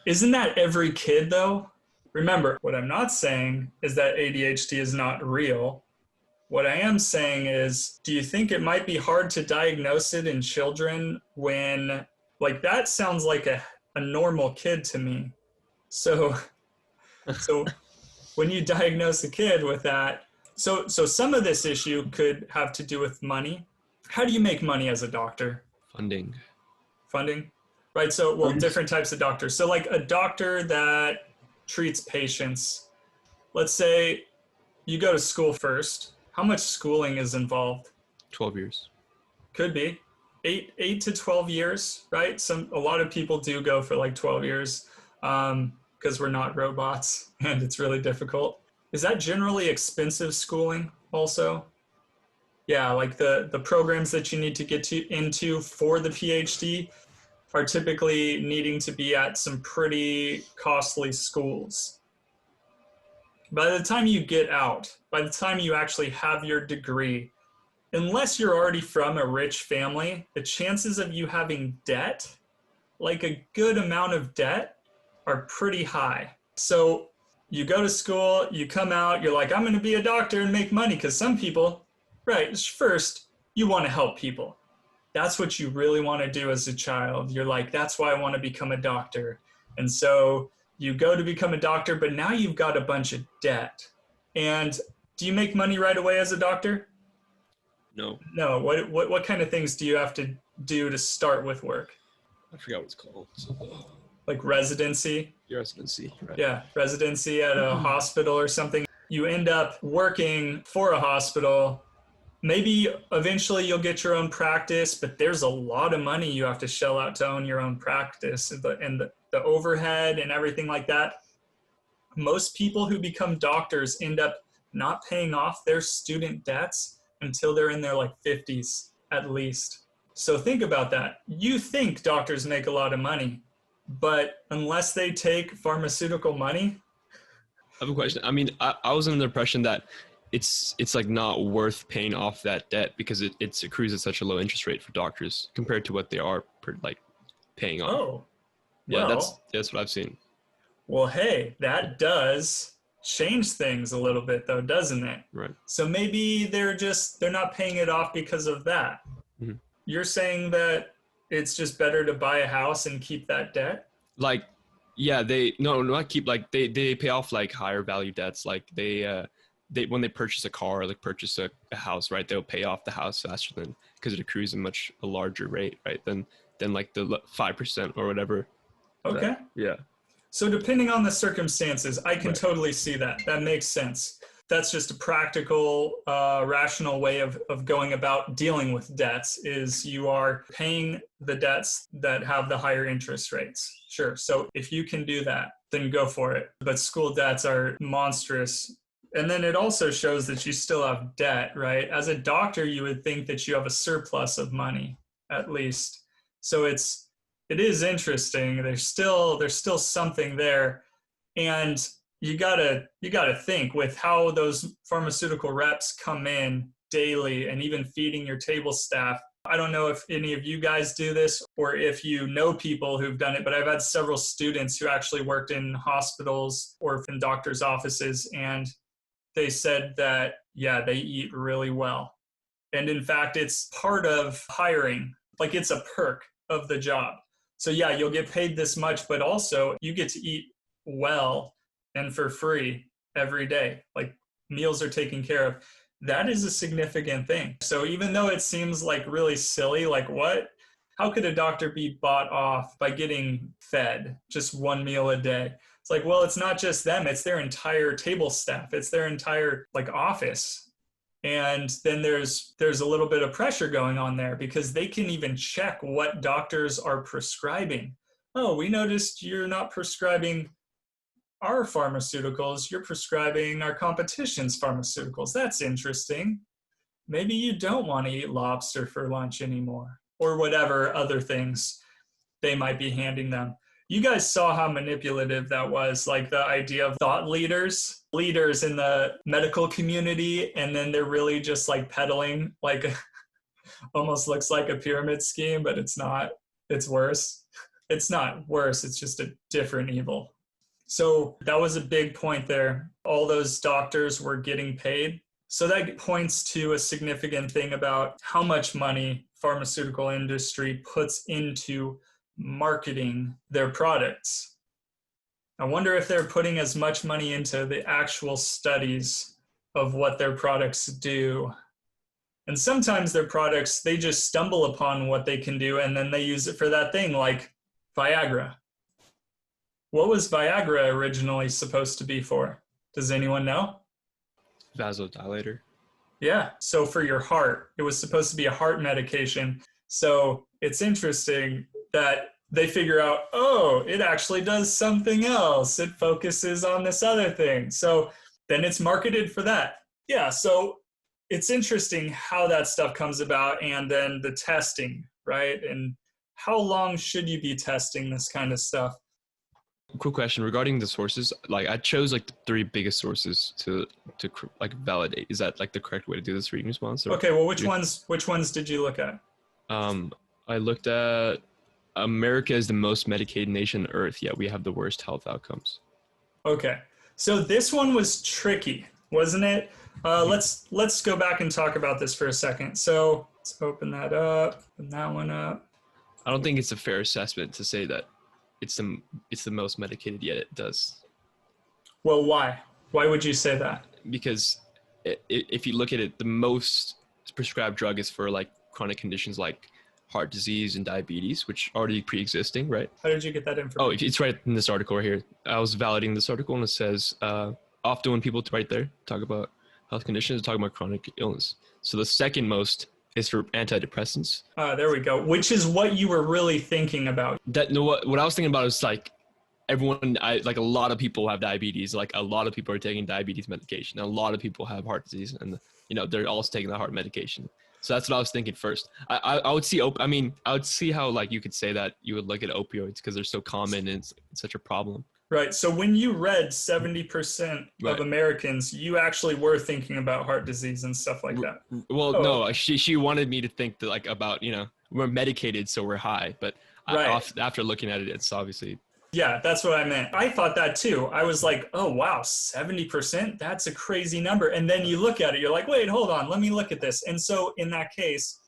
Isn't that every kid, though? Remember, what I'm not saying is that ADHD is not real. What I am saying is, do you think it might be hard to diagnose it in children when, like, that sounds like a normal kid to me. So when you diagnose a kid with that, so some of this issue could have to do with money. How do you make money as a doctor? Funding. Right. So, well, different types of doctors. So like a doctor that treats patients, let's say you go to school first. How much schooling is involved? 12 years. Could be 8 to 12 years, right? A lot of people do go for like 12 years because we're not robots and it's really difficult. Is that generally expensive schooling also? Yeah, like the programs that you need to get into for the PhD are typically needing to be at some pretty costly schools. By the time you get out, by the time you actually have your degree, unless you're already from a rich family, the chances of you having debt, like a good amount of debt, are pretty high. So you go to school, you come out, you're like, I'm going to be a doctor and make money, because some people, right, first, you want to help people. That's what you really want to do as a child. You're like, that's why I want to become a doctor. And so you go to become a doctor, but now you've got a bunch of debt. And do you make money right away as a doctor? No. No. What kind of things do you have to do to start with work? I forgot what it's called. Like residency? Residency, right. Yeah, residency at a hospital or something. You end up working for a hospital. Maybe eventually you'll get your own practice, but there's a lot of money you have to shell out to own your own practice, and the overhead and everything like that. Most people who become doctors end up not paying off their student debts until they're in their like 50s at least. So think about that. You think doctors make a lot of money, but unless they take pharmaceutical money. I have a question. I mean, I was under the impression that it's like not worth paying off that debt because it accrues at such a low interest rate for doctors compared to what they are paying off. Oh, yeah, well, that's what I've seen. Well, hey, that does change things a little bit though, doesn't it? Right. So maybe they're not paying it off because of that. Mm-hmm. You're saying that it's just better to buy a house and keep that debt? Like, yeah, they pay off like higher value debts. Like they when they purchase a car or like purchase a house, right, they'll pay off the house faster than, because it accrues a larger rate, right, than like the 5% or whatever. Okay. Yeah. So depending on the circumstances, I can totally see that. That makes sense. That's just a practical, rational way of going about dealing with debts, is you are paying the debts that have the higher interest rates. Sure. So if you can do that, then go for it. But school debts are monstrous And then it also shows that you still have debt, right? As a doctor, you would think that you have a surplus of money, at least. So it is interesting. There's still something there. And you gotta think with how those pharmaceutical reps come in daily and even feeding your table staff. I don't know if any of you guys do this or if you know people who've done it, but I've had several students who actually worked in hospitals or in doctors' offices, and they said that, yeah, they eat really well. And in fact, it's part of hiring. Like, it's a perk of the job. So yeah, you'll get paid this much, but also you get to eat well and for free every day. Like, meals are taken care of. That is a significant thing. So even though it seems like really silly, like what? How could a doctor be bought off by getting fed just one meal a day? It's like, well, it's not just them, it's their entire table staff. It's their entire like office. And then there's a little bit of pressure going on there because they can even check what doctors are prescribing. Oh, we noticed you're not prescribing our pharmaceuticals, you're prescribing our competition's pharmaceuticals. That's interesting. Maybe you don't want to eat lobster for lunch anymore, or whatever other things they might be handing them. You guys saw how manipulative that was, like the idea of thought leaders in the medical community, and then they're really just like peddling, like almost looks like a pyramid scheme, but it's not. It's worse. It's not worse, it's just a different evil. So that was a big point there. All those doctors were getting paid. So that points to a significant thing about how much money pharmaceutical industry puts into marketing their products. I wonder if they're putting as much money into the actual studies of what their products do. And sometimes their products, they just stumble upon what they can do and then they use it for that thing, like Viagra. What was Viagra originally supposed to be for? Does anyone know? Vasodilator. Yeah, so for your heart, it was supposed to be a heart medication. So it's interesting that they figure out, oh, it actually does something else. It focuses on this other thing. So then it's marketed for that. Yeah, so it's interesting how that stuff comes about, and then the testing, right? And how long should you be testing this kind of stuff? Quick question regarding the sources. Like, I chose like the 3 biggest sources to like validate. Is that like the correct way to do this reading response? Or Okay, well, which ones did you look at? I looked at America is the most medicated nation on earth, yet we have the worst health outcomes. Okay, so this one was tricky, wasn't it? Let's go back and talk about this for a second. So let's open that up, open that one up. I don't think it's a fair assessment to say that it's the most medicated, yet it does. Well, why? Why would you say that? Because if you look at it, the most prescribed drug is for like chronic conditions like heart disease and diabetes, which are already pre-existing, right? How did you get that information? Oh, it's right in this article right here. I was validating this article, and it says often when people right there talk about health conditions, talk about chronic illness. So the second most is for antidepressants. There we go. Which is what you were really thinking about. What I was thinking about is like everyone, like a lot of people have diabetes. Like a lot of people are taking diabetes medication. A lot of people have heart disease, and they're also taking the heart medication. So that's what I was thinking first. I would see. I would see how like you could say that you would look at opioids because they're so common and it's such a problem. Right. So when you read 70% Right. of Americans, you actually were thinking about heart disease and stuff like that. Well, no, she wanted me to think that like about, we're medicated, so we're high. But Right. After looking at it, it's obviously. Yeah, that's what I meant. I thought that too. I was like, oh, wow, 70%? That's a crazy number. And then you look at it, you're like, wait, hold on, let me look at this. And so in that case,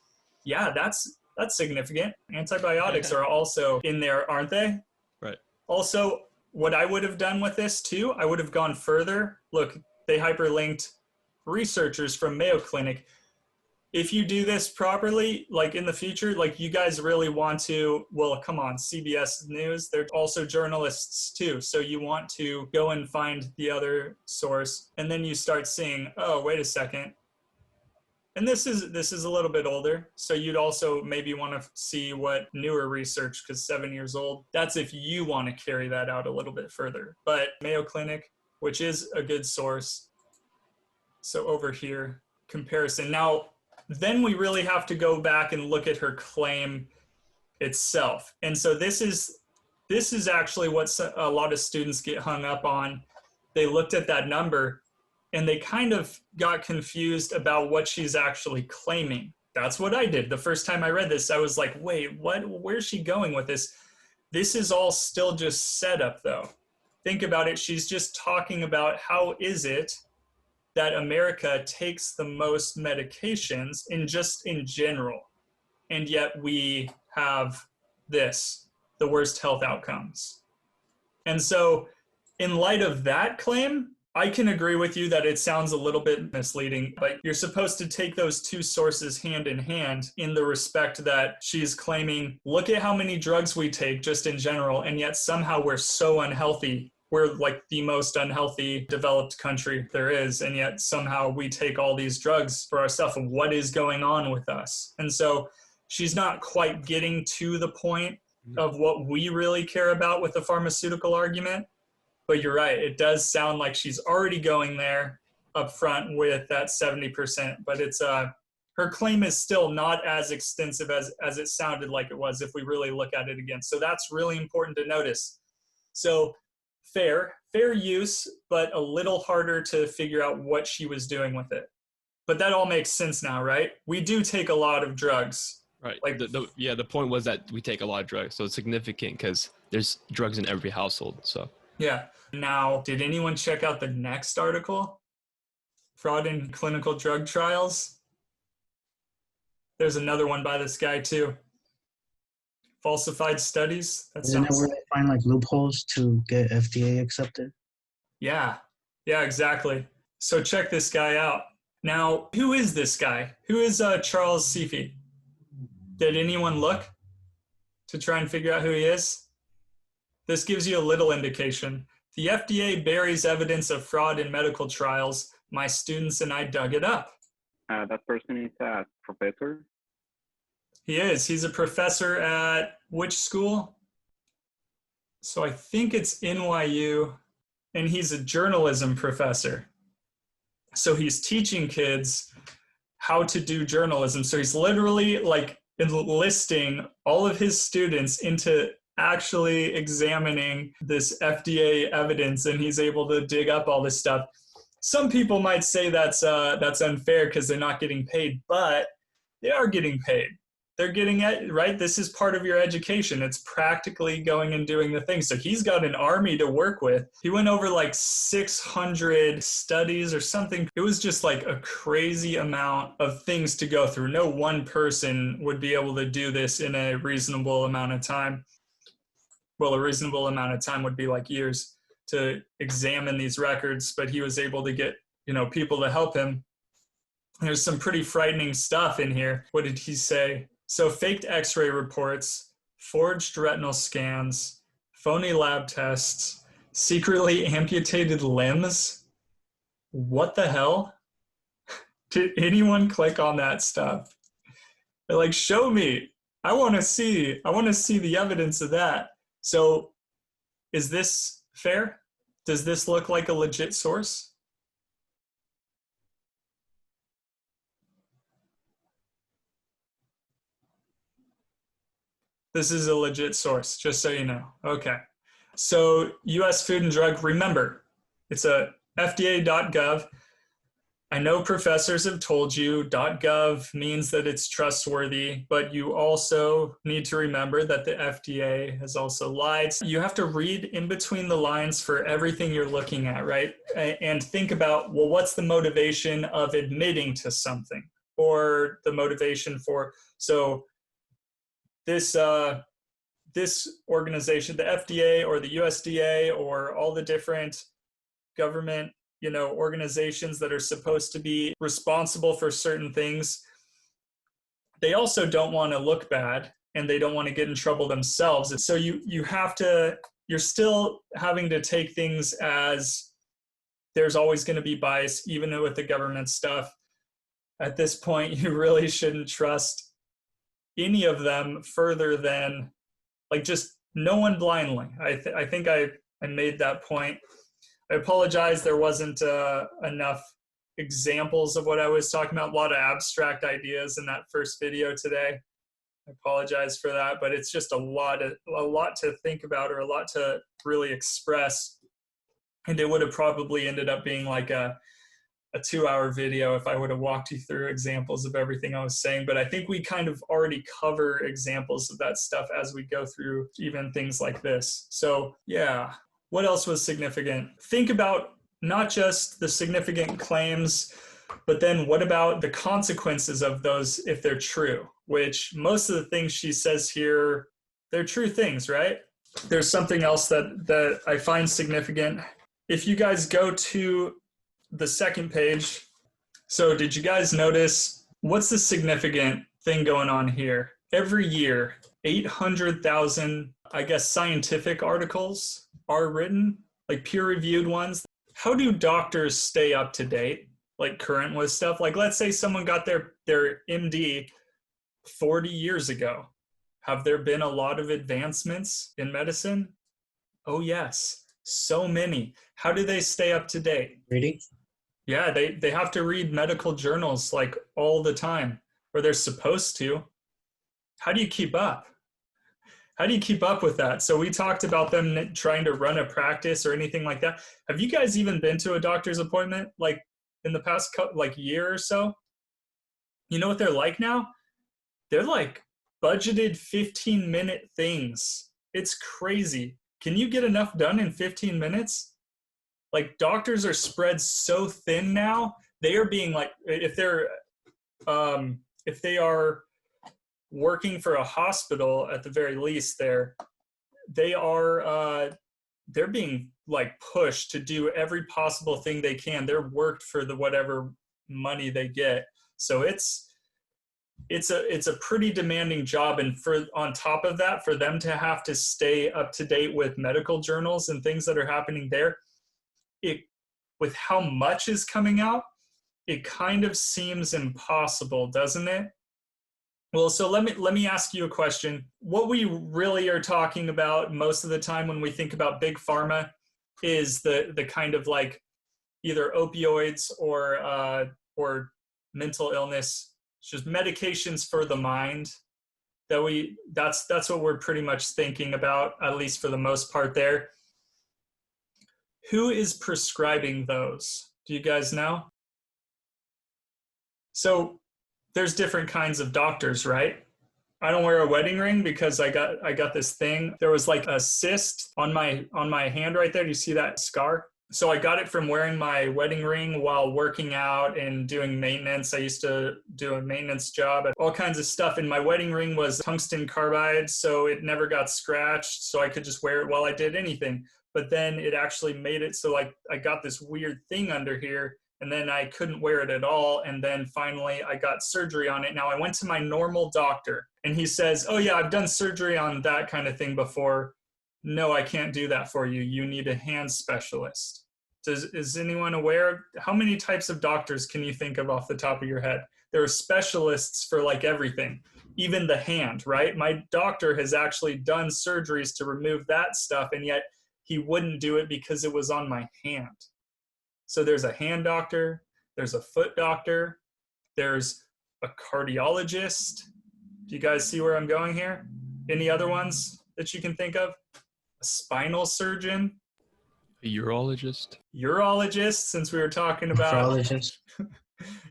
yeah, that's significant. Antibiotics are also in there, aren't they? Right. Also, what I would have done with this too, I would have gone further. Look, they hyperlinked researchers from Mayo Clinic. If you do this properly, like in the future, like you guys really want to, well, come on, CBS News, they're also journalists too. So you want to go and find the other source, and then you start seeing, oh, wait a second. And this is a little bit older. So you'd also maybe want to see what newer research, because 7 years old, that's if you want to carry that out a little bit further. But Mayo Clinic, which is a good source, So over here, comparison. Now, then we really have to go back and look at her claim itself. And so this is actually what a lot of students get hung up on. They looked at that number and they kind of got confused about what she's actually claiming. That's what I did. The first time I read this, I was like, wait, what? Where's she going with this? This is all still just setup, though. Think about it. She's just talking about how is it that America takes the most medications in general, and yet we have the worst health outcomes. And so in light of that claim, I can agree with you that it sounds a little bit misleading, but you're supposed to take those two sources hand in hand in the respect that she's claiming, look at how many drugs we take just in general, and yet somehow we're so unhealthy. We're like the most unhealthy developed country there is, and yet somehow we take all these drugs for our stuff. What is going on with us? And so she's not quite getting to the point of what we really care about with the pharmaceutical argument. But you're right, it does sound like she's already going there up front with that 70%, but it's her claim is still not as extensive as it sounded like it was if we really look at it again. So that's really important to notice. So fair use, but a little harder to figure out what she was doing with it. But that all makes sense now, right? We do take a lot of drugs. Right. Like the point was that we take a lot of drugs, so it's significant because there's drugs in every household. So yeah. Now, did anyone check out the next article? Fraud in clinical drug trials. There's another one by this guy too. Falsified studies. Isn't it where they find like loopholes to get FDA accepted? Yeah, exactly. So check this guy out. Now, who is this guy? Who is Charles Seafy? Did anyone look to try and figure out who he is? This gives you a little indication. The FDA buries evidence of fraud in medical trials. My students and I dug it up. That person is a professor. He is. He's a professor at which school? So I think it's NYU, and he's a journalism professor. So he's teaching kids how to do journalism. So he's literally like enlisting all of his students into actually examining this FDA evidence, and he's able to dig up all this stuff. Some people might say that's unfair because they're not getting paid, but they are getting paid. They're getting it, right? This is part of your education. It's practically going and doing the thing. So he's got an army to work with. He went over like 600 studies or something. It was just like a crazy amount of things to go through. No one person would be able to do this in a reasonable amount of time. Well, a reasonable amount of time would be like years to examine these records, but he was able to get, people to help him. There's some pretty frightening stuff in here. What did he say? So faked x-ray reports, forged retinal scans, phony lab tests, secretly amputated limbs. What the hell? Did anyone click on that stuff? They're like, show me. I want to see the evidence of that. So is this fair? Does this look like a legit source? This is a legit source, just so you know. Okay. So US Food and Drug, remember, it's a FDA.gov. I know professors have told you .gov means that it's trustworthy, but you also need to remember that the FDA has also lied. You have to read in between the lines for everything you're looking at, right? And think about, well, what's the motivation of admitting to something, or the motivation for, so this organization, the FDA or the USDA or all the different government organizations that are supposed to be responsible for certain things, they also don't want to look bad and they don't want to get in trouble themselves. And so you're still having to take things as there's always going to be bias, even with the government stuff. At this point, you really shouldn't trust any of them further than like just no one blindly. I think I made that point. I apologize there wasn't enough examples of what I was talking about, a lot of abstract ideas in that first video today. I apologize for that, but it's just a lot to think about, or a lot to really express. And it would have probably ended up being like a 2-hour video if I would have walked you through examples of everything I was saying. But I think we kind of already cover examples of that stuff as we go through even things like this. So yeah, what else was significant? Think about not just the significant claims, but then what about the consequences of those if they're true? Which most of the things she says here, they're true things, right? There's something else that I find significant. If you guys go to the second page, so did you guys notice what's the significant thing going on here? Every year, 800,000, I guess, scientific articles are written, like peer-reviewed ones. How do doctors stay up to date, like current with stuff? Like let's say someone got their MD 40 years ago. Have there been a lot of advancements in medicine? Oh yes, so many. How do they stay up to date? Reading? Yeah, they have to read medical journals like all the time, or they're supposed to. How do you keep up? How do you keep up with that? So we talked about them trying to run a practice or anything like that. Have you guys even been to a doctor's appointment like in the past year or so? You know what they're like now? They're like budgeted 15-minute things. It's crazy. Can you get enough done in 15 minutes? Like doctors are spread so thin now. They are being like, if they are working for a hospital at the very least, they're being like pushed to do every possible thing they can. They're worked for the whatever money they get. So it's a pretty demanding job, and on top of that, for them to have to stay up to date with medical journals and things that are happening there, with how much is coming out, it kind of seems impossible, doesn't it? Well, so let me ask you a question. What we really are talking about most of the time when we think about big pharma is the kind of like either opioids or mental illness, just medications for the mind. That's what we're pretty much thinking about, at least for the most part there. Who is prescribing those? Do you guys know? So there's different kinds of doctors, right? I don't wear a wedding ring because I got this thing. There was like a cyst on my hand right there. Do you see that scar? So I got it from wearing my wedding ring while working out and doing maintenance. I used to do a maintenance job at all kinds of stuff. And my wedding ring was tungsten carbide, so it never got scratched. So I could just wear it while I did anything. But then it actually made it so like I got this weird thing under here, and then I couldn't wear it at all. And then finally I got surgery on it. Now I went to my normal doctor and he says, oh yeah, I've done surgery on that kind of thing before. No, I can't do that for you. You need a hand specialist. Is anyone aware? How many types of doctors can you think of off the top of your head? There are specialists for like everything, even the hand, right? My doctor has actually done surgeries to remove that stuff, and yet he wouldn't do it because it was on my hand. So there's a hand doctor, there's a foot doctor, there's a cardiologist. Do you guys see where I'm going here? Any other ones that you can think of? A spinal surgeon. A urologist. Urologist, since we were talking about. Nephrologist.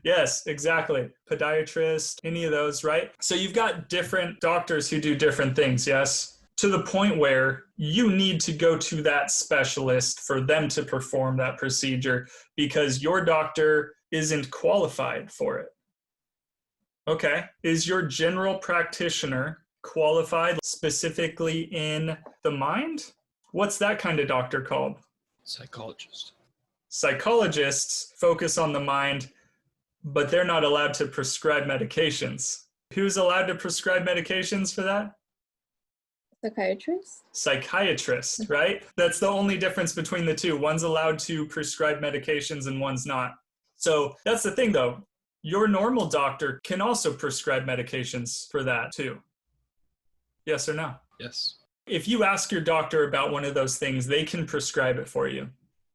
Yes, exactly. Podiatrist, any of those, right? So you've got different doctors who do different things, yes? To the point where you need to go to that specialist for them to perform that procedure because your doctor isn't qualified for it. Okay. Is your general practitioner qualified specifically in the mind? What's that kind of doctor called? Psychologist. Psychologists focus on the mind, but they're not allowed to prescribe medications. Who's allowed to prescribe medications for that? Psychiatrist? Psychiatrist, right? That's the only difference between the two. One's allowed to prescribe medications and one's not. So that's the thing though. Your normal doctor can also prescribe medications for that too. Yes or no? Yes. If you ask your doctor about one of those things, they can prescribe it for you.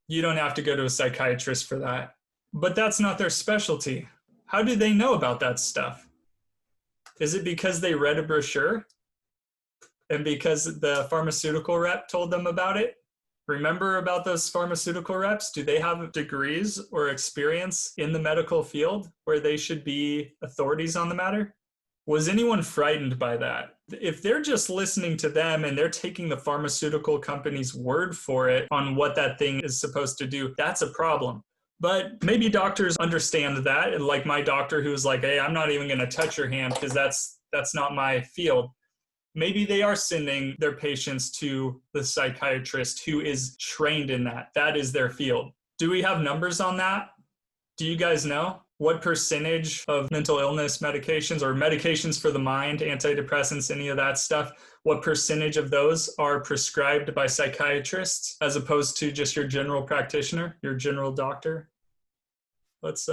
You don't have to go to a psychiatrist for that. But that's not their specialty. How do they know about that stuff? Is it because they read a brochure? And because the pharmaceutical rep told them about it? Remember about those pharmaceutical reps? Do they have degrees or experience in the medical field where they should be authorities on the matter? Was anyone frightened by that? If they're just listening to them and they're taking the pharmaceutical company's word for it on what that thing is supposed to do, that's a problem. But maybe doctors understand that, like my doctor who's like, hey, I'm not even going to touch your hand because that's not my field. Maybe they are sending their patients to the psychiatrist who is trained in that. That is their field. Do we have numbers on that? Do you guys know what percentage of mental illness medications or medications for the mind, antidepressants, any of that stuff, what percentage of those are prescribed by psychiatrists as opposed to just your general practitioner, your general doctor? Let's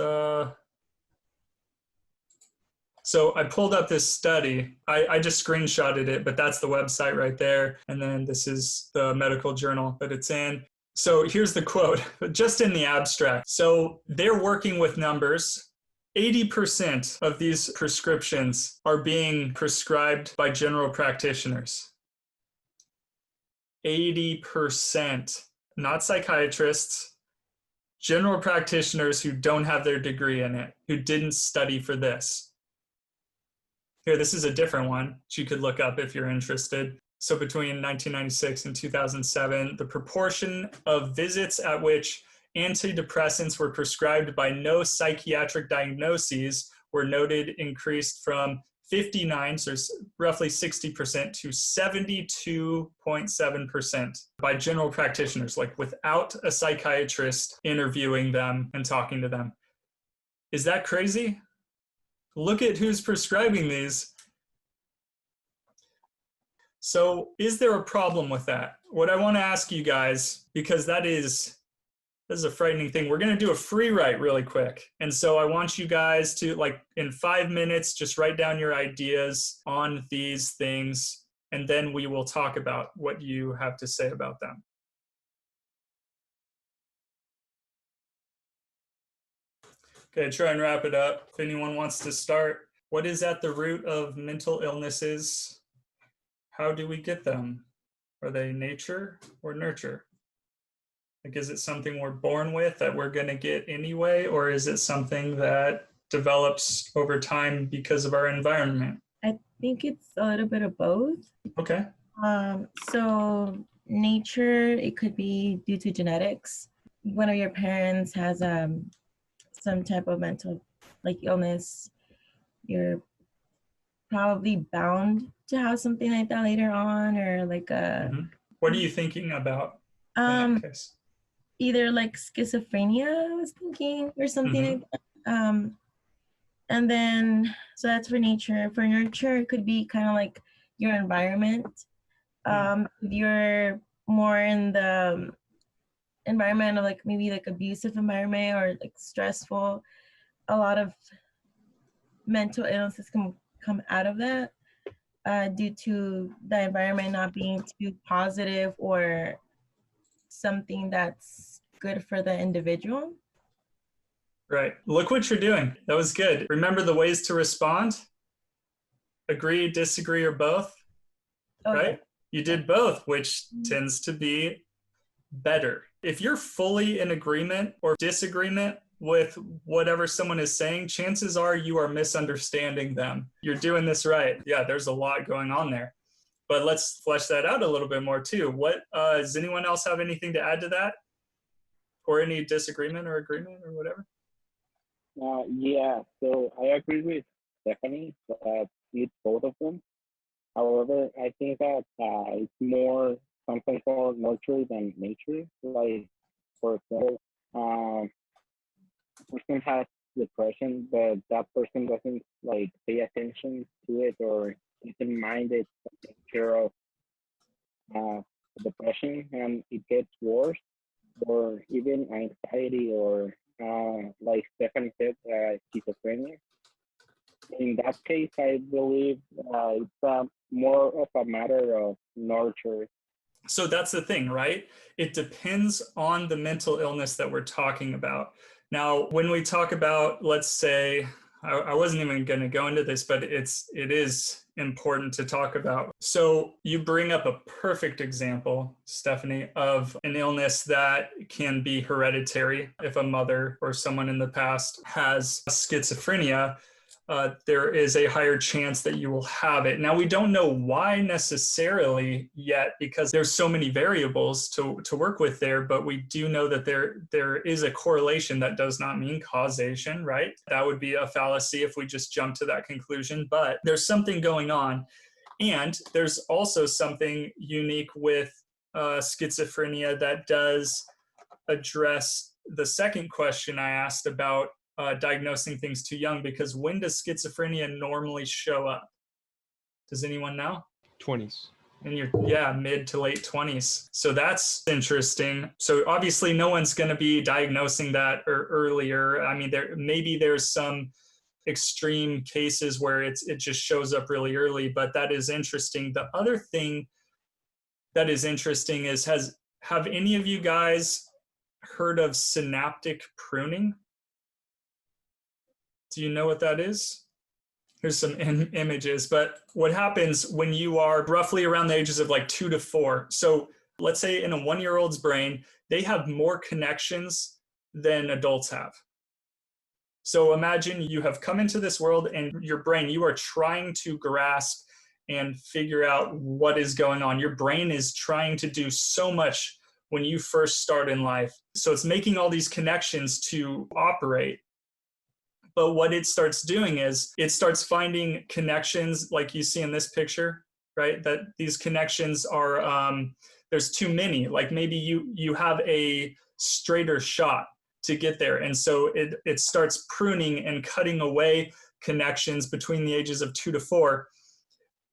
So I pulled up this study. I just screenshotted it, but that's the website right there. And then this is the medical journal that it's in. So here's the quote, just in the abstract. So they're working with numbers. 80% of these prescriptions are being prescribed by general practitioners. 80%, not psychiatrists, general practitioners who don't have their degree in it, who didn't study for this. Here, this is a different one that you could look up if you're interested. So between 1996 and 2007, the proportion of visits at which antidepressants were prescribed by no psychiatric diagnoses were noted increased from 59, so roughly 60%, to 72.7% by general practitioners, like without a psychiatrist interviewing them and talking to them. Is that crazy? Look at who's prescribing these. So is there a problem with that? What I want to ask you guys, because this is a frightening thing. We're going to do a free write really quick. And so I want you guys to, like, in 5 minutes, just write down your ideas on these things, and then we will talk about what you have to say about them. Okay, try and wrap it up. If anyone wants to start, what is at the root of mental illnesses? How do we get them? Are they nature or nurture? Like, is it something we're born with that we're going to get anyway, or is it something that develops over time because of our environment? I think it's a little bit of both. Okay. So nature, it could be due to genetics. One of your parents has some type of mental illness, you're probably bound to have something like that later on, or like a What are you thinking about in that case? Either like schizophrenia, I was thinking, or something like that. And then so that's for nature. For nurture, it could be kind of like your environment. If you're more in the environment of like maybe like abusive environment or like stressful, a lot of mental illnesses can come out of that due to the environment not being too positive or something that's good for the individual. Right. Look what you're doing. That was good. Remember the ways to respond? Agree, disagree, or both? Okay. Right? You did both, which tends to be better. If you're fully in agreement or disagreement with whatever someone is saying, chances are you are misunderstanding them. You're doing this right. Yeah, there's a lot going on there. But let's flesh that out a little bit more too. What does anyone else have anything to add to that? Or any disagreement or agreement or whatever? Yeah, so I agree with Stephanie that it's both of them. However, I think that it's more something for nurture than nature. Like, for example, person has depression, but that person doesn't like pay attention to it or keep in mind it, take care of depression, and it gets worse, or even anxiety, or like Stephanie said, schizophrenia. In that case, I believe it's more of a matter of nurture. So that's the thing, right? It depends on the mental illness that we're talking about. Now, when we talk about, let's say, I wasn't even going to go into this, but it is important to talk about. So you bring up a perfect example, Stephanie, of an illness that can be hereditary. If a mother or someone in the past has schizophrenia, there is a higher chance that you will have it. Now, we don't know why necessarily yet, because there's so many variables to work with there, but we do know that there is a correlation. That does not mean causation, right? That would be a fallacy if we just jump to that conclusion, but there's something going on. And there's also something unique with schizophrenia that does address the second question I asked about diagnosing things too young, because when does schizophrenia normally show up? Does anyone know? 20s. In your mid to late 20s. So that's interesting. So obviously no one's going to be diagnosing that earlier. I mean, there's some extreme cases where it just shows up really early, but that is interesting. The other thing that is interesting is, have any of you guys heard of synaptic pruning? Do you know what that is? Here's some images, but what happens when you are roughly around the ages of like 2 to 4? So let's say in a 1-year-old's brain, they have more connections than adults have. So imagine you have come into this world and your brain, you are trying to grasp and figure out what is going on. Your brain is trying to do so much when you first start in life. So it's making all these connections to operate. But what it starts doing is it starts finding connections like you see in this picture, right? That these connections are, there's too many. Like maybe you have a straighter shot to get there. And so it starts pruning and cutting away connections between the ages of 2 to 4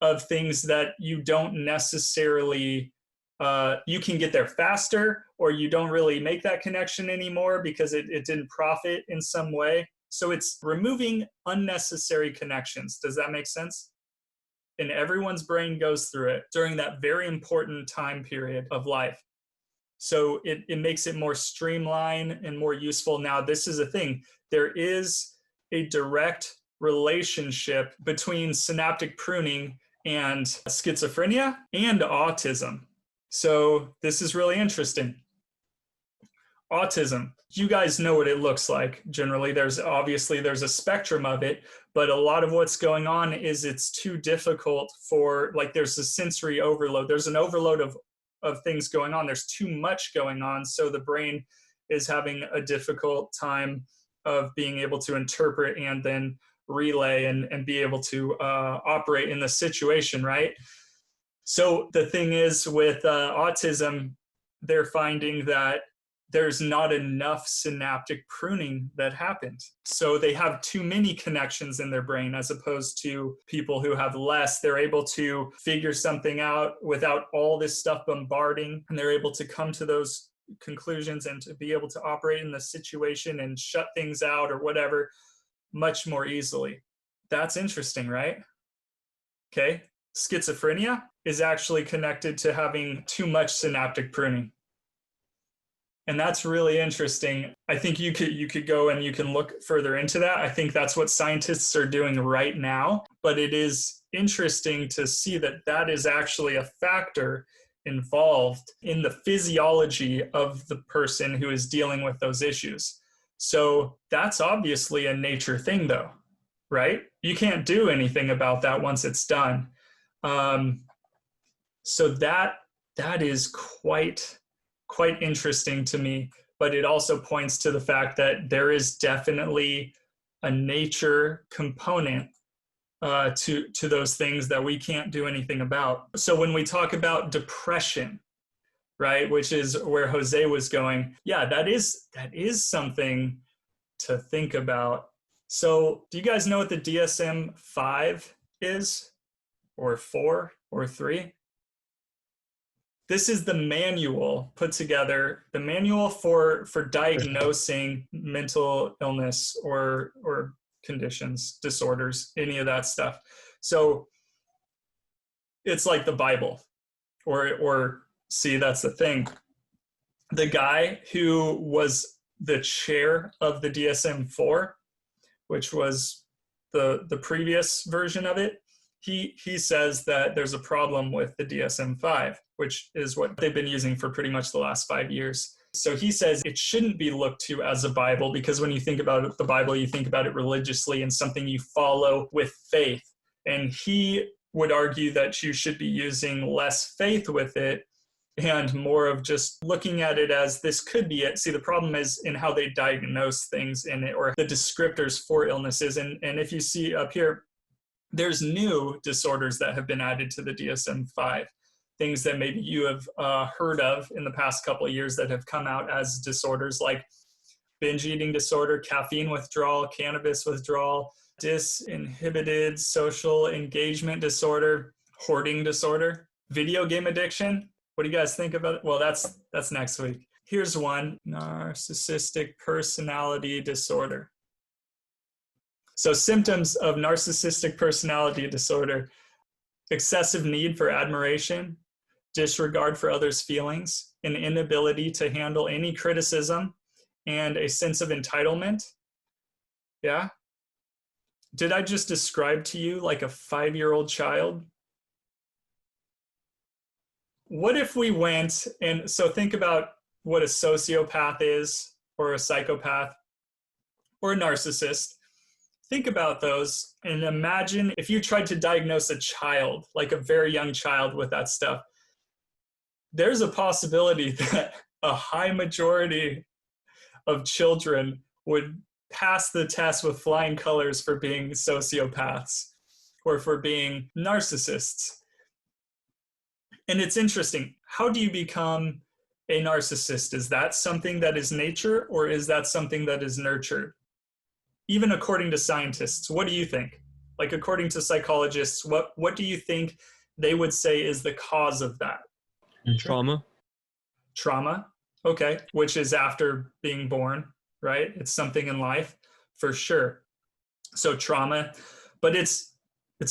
of things that you don't necessarily, you can get there faster, or you don't really make that connection anymore because it didn't profit in some way. So it's removing unnecessary connections. Does that make sense? And everyone's brain goes through it during that very important time period of life. So it makes it more streamlined and more useful. Now, this is a thing. There is a direct relationship between synaptic pruning and schizophrenia and autism. So this is really interesting. Autism. You guys know what it looks like. Generally, there's a spectrum of it, but a lot of what's going on is it's too difficult for, like, there's a sensory overload. There's an overload of things going on. There's too much going on. So the brain is having a difficult time of being able to interpret and then relay and be able to operate in the situation, right? So the thing is with autism, they're finding that there's not enough synaptic pruning that happened. So they have too many connections in their brain as opposed to people who have less. They're able to figure something out without all this stuff bombarding, and they're able to come to those conclusions and to be able to operate in the situation and shut things out or whatever much more easily. That's interesting, right? Okay. Schizophrenia is actually connected to having too much synaptic pruning. And that's really interesting. I think you could go and you can look further into that. I think that's what scientists are doing right now. But it is interesting to see that that is actually a factor involved in the physiology of the person who is dealing with those issues. So that's obviously a nature thing, though, right? You can't do anything about that once it's done. So that is quite interesting to me, but it also points to the fact that there is definitely a nature component to those things that we can't do anything about. So when we talk about depression, right, which is where Jose was going, yeah, that is something to think about. So do you guys know what the DSM-5 is, or 4 or 3? This is the manual put together, the manual for diagnosing mental illness or conditions, disorders, any of that stuff. So it's like the Bible, or see, that's the thing. The guy who was the chair of the DSM-4, which was the previous version of it, he says that there's a problem with the DSM-5, which is what they've been using for pretty much the last 5 years. So he says it shouldn't be looked to as a Bible, because when you think about the Bible, you think about it religiously and something you follow with faith. And he would argue that you should be using less faith with it and more of just looking at it as this could be it. See, the problem is in how they diagnose things in it, or the descriptors for illnesses. And if you see up here, there's new disorders that have been added to the DSM-5, things that maybe you have heard of in the past couple of years that have come out as disorders, like binge eating disorder, caffeine withdrawal, cannabis withdrawal, disinhibited social engagement disorder, hoarding disorder, video game addiction. What do you guys think about it? Well, that's next week. Here's one: narcissistic personality disorder. So symptoms of narcissistic personality disorder: excessive need for admiration, disregard for others' feelings, an inability to handle any criticism, and a sense of entitlement. Yeah? Did I just describe to you like a 5-year-old child? What if we went and, so think about what a sociopath is, or a psychopath, or a narcissist. Think about those and imagine if you tried to diagnose a child, like a very young child, with that stuff. There's a possibility that a high majority of children would pass the test with flying colors for being sociopaths or for being narcissists. And it's interesting. How do you become a narcissist? Is that something that is nature, or is that something that is nurtured? Even according to scientists, what do you think? Like, according to psychologists, what do you think they would say is the cause of that? Trauma. Trauma, okay, which is after being born, right? It's something in life, for sure. So trauma, but it's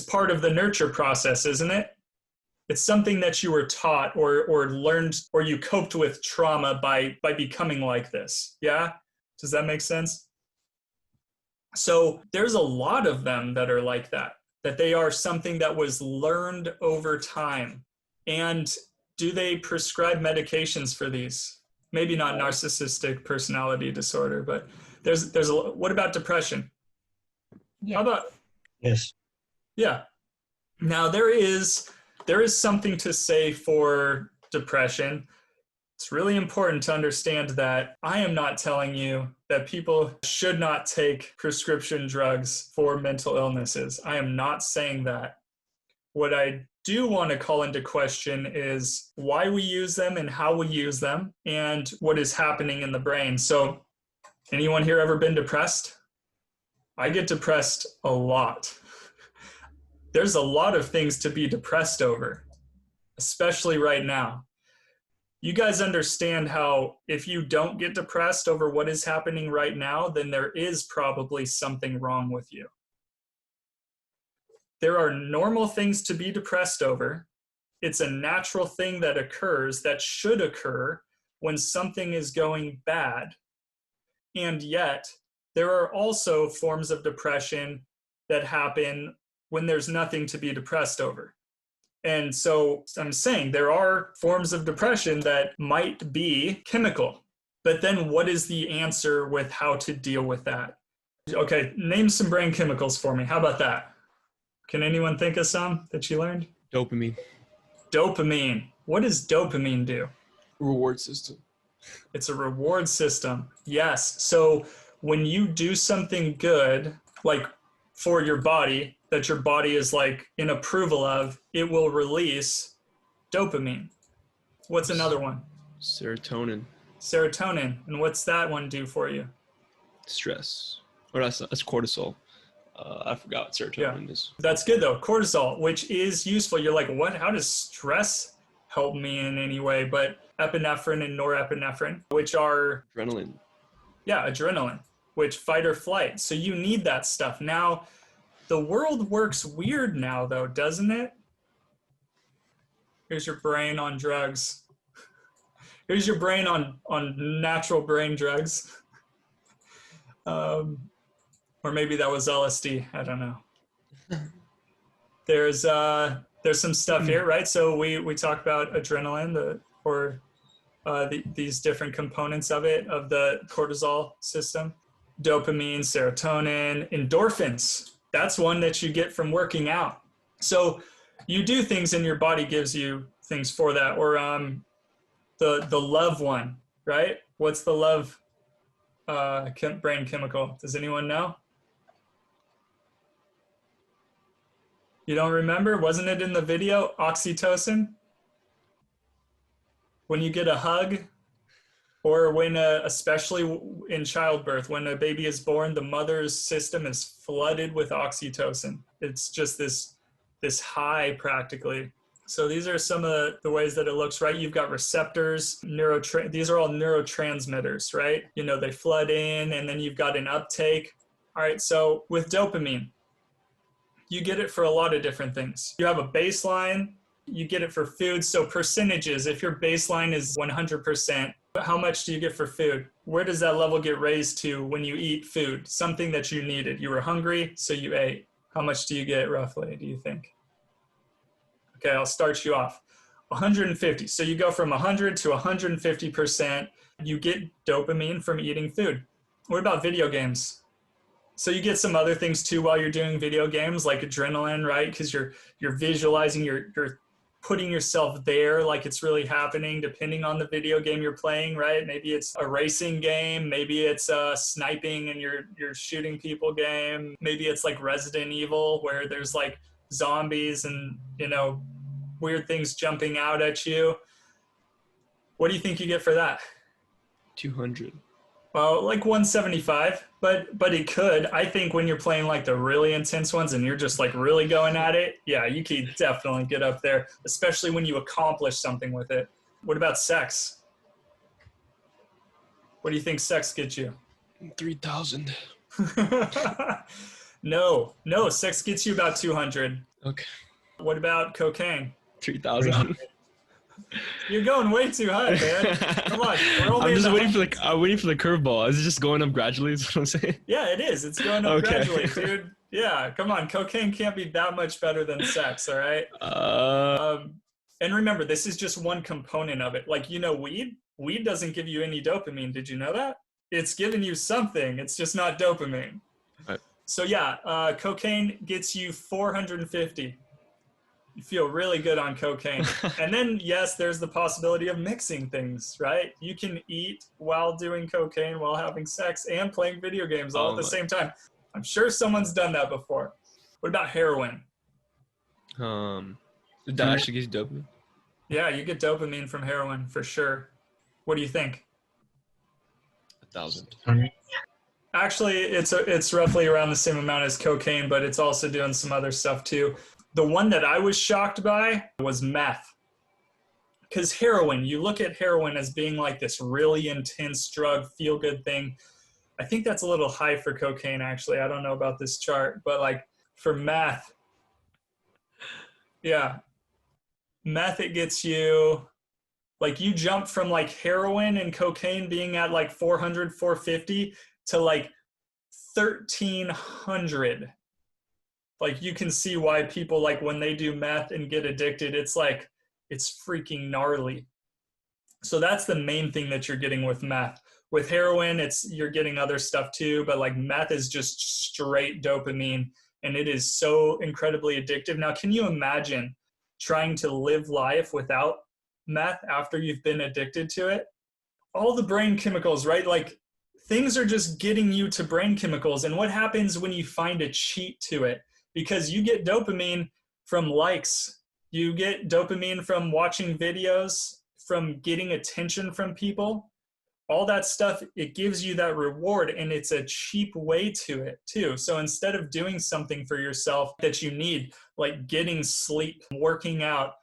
part of the nurture process, isn't it? It's something that you were taught or learned, or you coped with trauma by becoming like this. Yeah? Does that make sense? So there's a lot of them that are like that they are something that was learned over time. And do they prescribe medications for these? Maybe not narcissistic personality disorder, but what about depression? Yeah. How about? Yes. Yeah. Now there is something to say for depression. It's really important to understand that I am not telling you that people should not take prescription drugs for mental illnesses. I am not saying that. What I do want to call into question is why we use them and how we use them and what is happening in the brain. So, anyone here ever been depressed? I get depressed a lot. There's a lot of things to be depressed over, especially right now. You guys understand how if you don't get depressed over what is happening right now, then there is probably something wrong with you. There are normal things to be depressed over. It's a natural thing that occurs, that should occur when something is going bad. And yet, there are also forms of depression that happen when there's nothing to be depressed over. And so I'm saying there are forms of depression that might be chemical, but then what is the answer with how to deal with that? Okay, name some brain chemicals for me. How about that? Can anyone think of some that you learned? Dopamine. Dopamine. What does dopamine do? Reward system. It's a reward system. Yes. So when you do something good, like for your body, that your body is like in approval of, it will release dopamine. What's another one? Serotonin. Serotonin. And what's that one do for you? Stress. Or that's cortisol. I forgot what serotonin is. That's good though. Cortisol, which is useful. You're like, what? How does stress help me in any way? But epinephrine and norepinephrine, which are Adrenaline. Yeah, adrenaline, which fight or flight. So you need that stuff. Now, the world works weird now though, doesn't it? Here's your brain on drugs. Here's your brain on natural brain drugs. Or maybe that was LSD. I don't know. There's some stuff here, right? So we talk about adrenaline, these different components of it, of the cortisol system. Dopamine, serotonin, endorphins. That's one that you get from working out. So you do things and your body gives you things for that. Or the love one, right? What's the love brain chemical? Does anyone know? You don't remember? Wasn't it in the video? Oxytocin? When you get a hug, or when, especially in childbirth, when a baby is born, the mother's system is flooded with oxytocin. It's just this high practically. So these are some of the ways that it looks, right? You've got receptors, these are all neurotransmitters, right? You know, they flood in and then you've got an uptake. All right, so with dopamine, you get it for a lot of different things. You have a baseline, you get it for food. So percentages, if your baseline is 100%, how much do you get for food? Where does that level get raised to when you eat food? Something that you needed. You were hungry, so you ate. How much do you get roughly, do you think? Okay, I'll start you off. 150. So you go from 100 to 150%. You get dopamine from eating food. What about video games? So you get some other things too while you're doing video games, like adrenaline, right? Because you're visualizing, you're putting yourself there like it's really happening, depending on the video game you're playing, right? Maybe it's a racing game, maybe it's a sniping and you're shooting people game, maybe it's like Resident Evil where there's like zombies and, you know, weird things jumping out at you. What do you think you get for that? 200. Well, like 175, but it could. I think when you're playing like the really intense ones and you're just like really going at it, yeah, you could definitely get up there, especially when you accomplish something with it. What about sex? What do you think sex gets you? 3,000. No, sex gets you about 200. Okay. What about cocaine? 3,000. You're going way too high, man. Come on, we're only I'm just waiting for I'm waiting for the curveball. Is it just going up gradually? Is what I'm saying? Yeah, it is. It's going up Okay. gradually, dude. Yeah, come on. Cocaine can't be that much better than sex, all right? And remember, this is just one component of it. Like, you know, weed doesn't give you any dopamine. Did you know that? It's giving you something. It's just not dopamine. Right. So yeah, cocaine gets you 450. You feel really good on cocaine. And then, yes, there's the possibility of mixing things, right? You can eat while doing cocaine, while having sex, and playing video games all at the same time. I'm sure someone's done that before. What about heroin? That actually gives you dopamine? Yeah, you get dopamine from heroin for sure. What do you think? 1,000. Actually, it's roughly around the same amount as cocaine, but it's also doing some other stuff too. The one that I was shocked by was meth. Because heroin, you look at heroin as being like this really intense drug, feel-good thing. I think that's a little high for cocaine, actually. I don't know about this chart, but like for meth, yeah. Meth, it gets you, like you jump from like heroin and cocaine being at like 400, 450 to like 1,300. Like you can see why people like when they do meth and get addicted, it's like, it's freaking gnarly. So that's the main thing that you're getting with meth. With heroin, you're getting other stuff too, but like meth is just straight dopamine and it is so incredibly addictive. Now, can you imagine trying to live life without meth after you've been addicted to it? All the brain chemicals, right? Like things are just getting you to brain chemicals. And what happens when you find a cheat to it? Because you get dopamine from likes. You get dopamine from watching videos, from getting attention from people. All that stuff, it gives you that reward and it's a cheap way to it too. So instead of doing something for yourself that you need, like getting sleep, working out,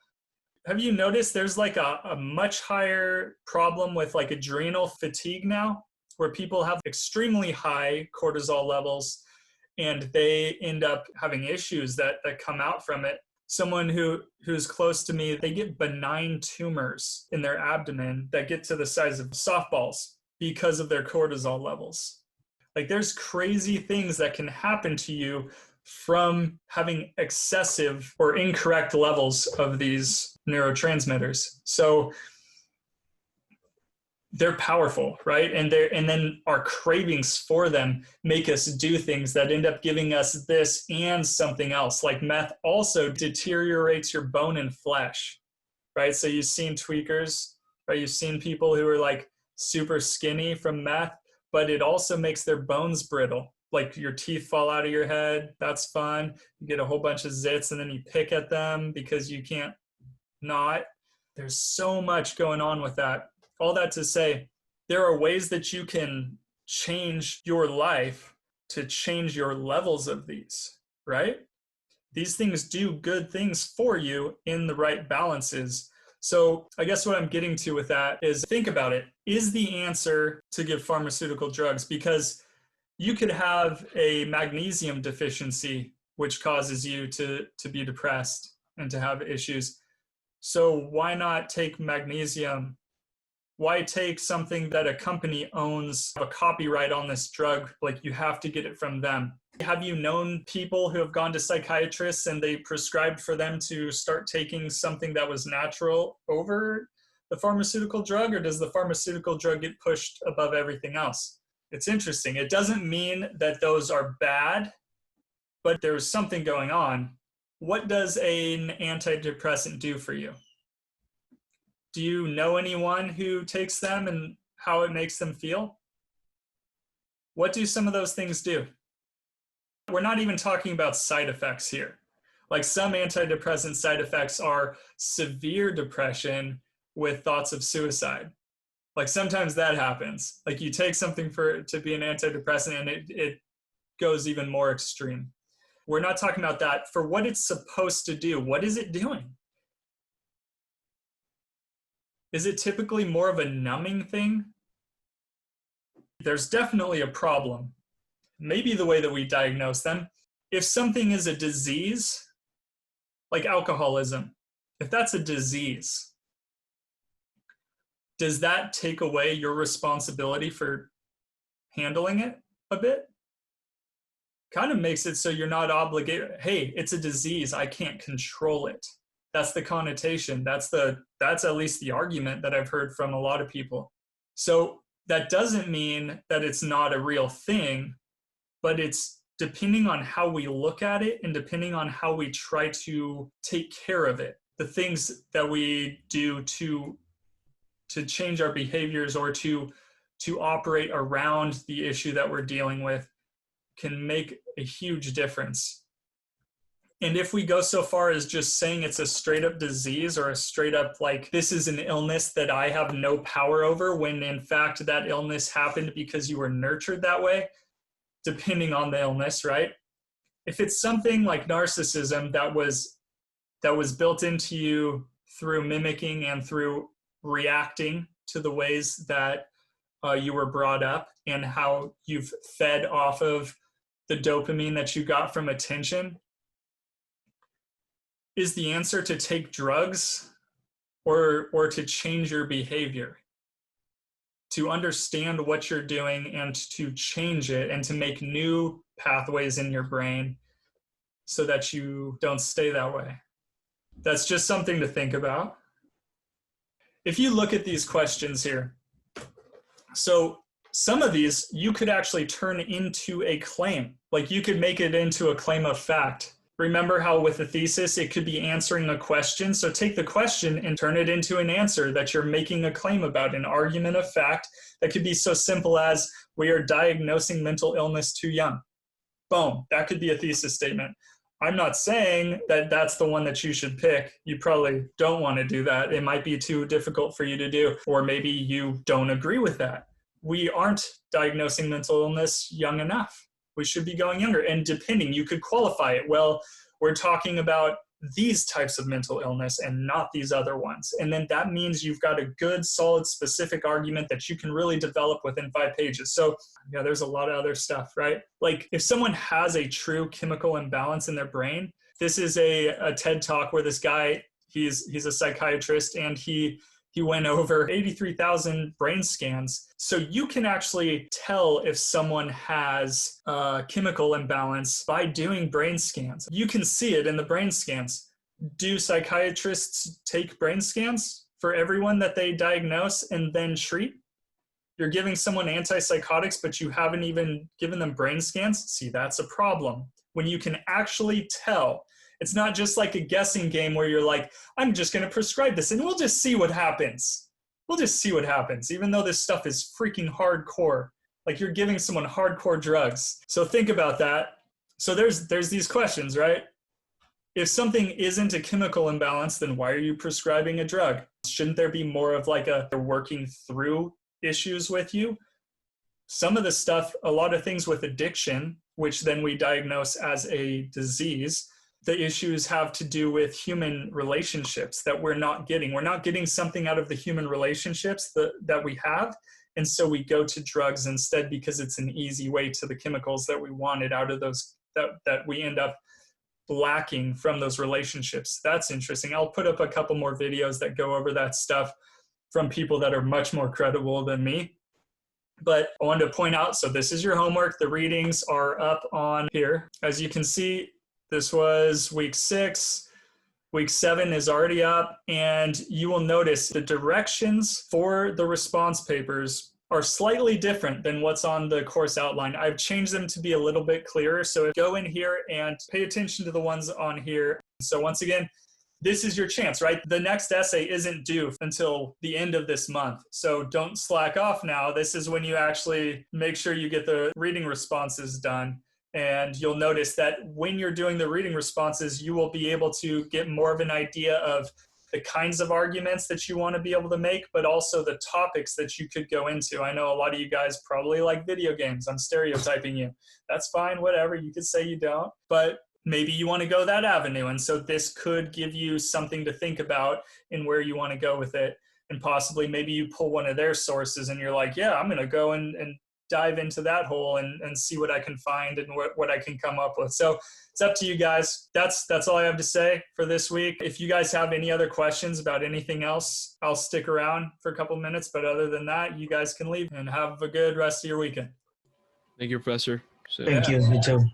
have you noticed there's like a much higher problem with like adrenal fatigue now, where people have extremely high cortisol levels and they end up having issues that come out from it. Someone who's close to me, they get benign tumors in their abdomen that get to the size of softballs because of their cortisol levels. Like there's crazy things that can happen to you from having excessive or incorrect levels of these neurotransmitters. So they're powerful, right? And then our cravings for them make us do things that end up giving us this and something else. Like meth also deteriorates your bone and flesh, right? So you've seen tweakers, right? You've seen people who are like super skinny from meth, but it also makes their bones brittle. Like your teeth fall out of your head. That's fun. You get a whole bunch of zits and then you pick at them because you can't not. There's so much going on with that. All that to say, there are ways that you can change your life to change your levels of these, right? These things do good things for you in the right balances. So I guess what I'm getting to with that is think about it. Is the answer to give pharmaceutical drugs? Because you could have a magnesium deficiency, which causes you to be depressed and to have issues. So why not take magnesium? Why take something that a company owns, a copyright on this drug? Like you have to get it from them. Have you known people who have gone to psychiatrists and they prescribed for them to start taking something that was natural over the pharmaceutical drug, or does the pharmaceutical drug get pushed above everything else? It's interesting. It doesn't mean that those are bad, but there's something going on. What does an antidepressant do for you? Do you know anyone who takes them and how it makes them feel? What do some of those things do? We're not even talking about side effects here. Like some antidepressant side effects are severe depression with thoughts of suicide. Like sometimes that happens. Like you take something to be an antidepressant and it goes even more extreme. We're not talking about that. For what it's supposed to do, what is it doing? Is it typically more of a numbing thing? There's definitely a problem. Maybe the way that we diagnose them. If something is a disease, like alcoholism, if that's a disease, does that take away your responsibility for handling it a bit? Kind of makes it so you're not obligated. Hey, it's a disease. I can't control it. That's the connotation. That's at least the argument that I've heard from a lot of people. So that doesn't mean that it's not a real thing, but it's depending on how we look at it and depending on how we try to take care of it. The things that we do to change our behaviors or to operate around the issue that we're dealing with can make a huge difference. And if we go so far as just saying it's a straight up disease or a straight up like this is an illness that I have no power over, when in fact that illness happened because you were nurtured that way, depending on the illness, right? If it's something like narcissism that was built into you through mimicking and through reacting to the ways that you were brought up and how you've fed off of the dopamine that you got from attention, is the answer to take drugs or to change your behavior, to understand what you're doing and to change it and to make new pathways in your brain so that you don't stay that way? That's just something to think about. If you look at these questions here, so some of these you could actually turn into a claim. Like you could make it into a claim of fact. Remember how with a thesis, it could be answering a question. So take the question and turn it into an answer that you're making a claim about, an argument of fact that could be so simple as we are diagnosing mental illness too young. Boom, that could be a thesis statement. I'm not saying that that's the one that you should pick. You probably don't want to do that. It might be too difficult for you to do, or maybe you don't agree with that. We aren't diagnosing mental illness young enough. We should be going younger. And depending, you could qualify it. Well, we're talking about these types of mental illness and not these other ones. And then that means you've got a good, solid, specific argument that you can really develop within 5 pages. So yeah, there's a lot of other stuff, right? Like if someone has a true chemical imbalance in their brain, this is a TED Talk where this guy, he's a psychiatrist and he He went over 83,000 brain scans. So you can actually tell if someone has a chemical imbalance by doing brain scans. You can see it in the brain scans. Do psychiatrists take brain scans for everyone that they diagnose and then treat? You're giving someone antipsychotics, but you haven't even given them brain scans? See, that's a problem. When you can actually tell, it's not just like a guessing game where you're like, I'm just going to prescribe this and we'll just see what happens. We'll just see what happens, even though this stuff is freaking hardcore. Like you're giving someone hardcore drugs. So think about that. So there's these questions, right? If something isn't a chemical imbalance, then why are you prescribing a drug? Shouldn't there be more of like a working through issues with you? Some of the stuff, a lot of things with addiction, which then we diagnose as a disease, the issues have to do with human relationships that we're not getting. We're not getting something out of the human relationships that we have. And so we go to drugs instead because it's an easy way to the chemicals that we wanted out of those, that we end up lacking from those relationships. That's interesting. I'll put up a couple more videos that go over that stuff from people that are much more credible than me. But I wanted to point out, so this is your homework. The readings are up on here. As you can see, this was week 6. Week 7 is already up, and you will notice the directions for the response papers are slightly different than what's on the course outline. I've changed them to be a little bit clearer. So go in here and pay attention to the ones on here. So once again, this is your chance, right? The next essay isn't due until the end of this month. So don't slack off now. This is when you actually make sure you get the reading responses done. And you'll notice that when you're doing the reading responses, you will be able to get more of an idea of the kinds of arguments that you want to be able to make, but also the topics that you could go into. I know a lot of you guys probably like video games. I'm stereotyping you. That's fine, whatever. You could say you don't, but maybe you want to go that avenue. And so this could give you something to think about in where you want to go with it. And possibly maybe you pull one of their sources and you're like, yeah, I'm going to go and dive into that hole and see what I can find and what I can come up with. So it's up to you guys. That's all I have to say for this week. If you guys have any other questions about anything else, I'll stick around for a couple minutes. But other than that, you guys can leave and have a good rest of your weekend. Thank you, Professor. Thank you. You too.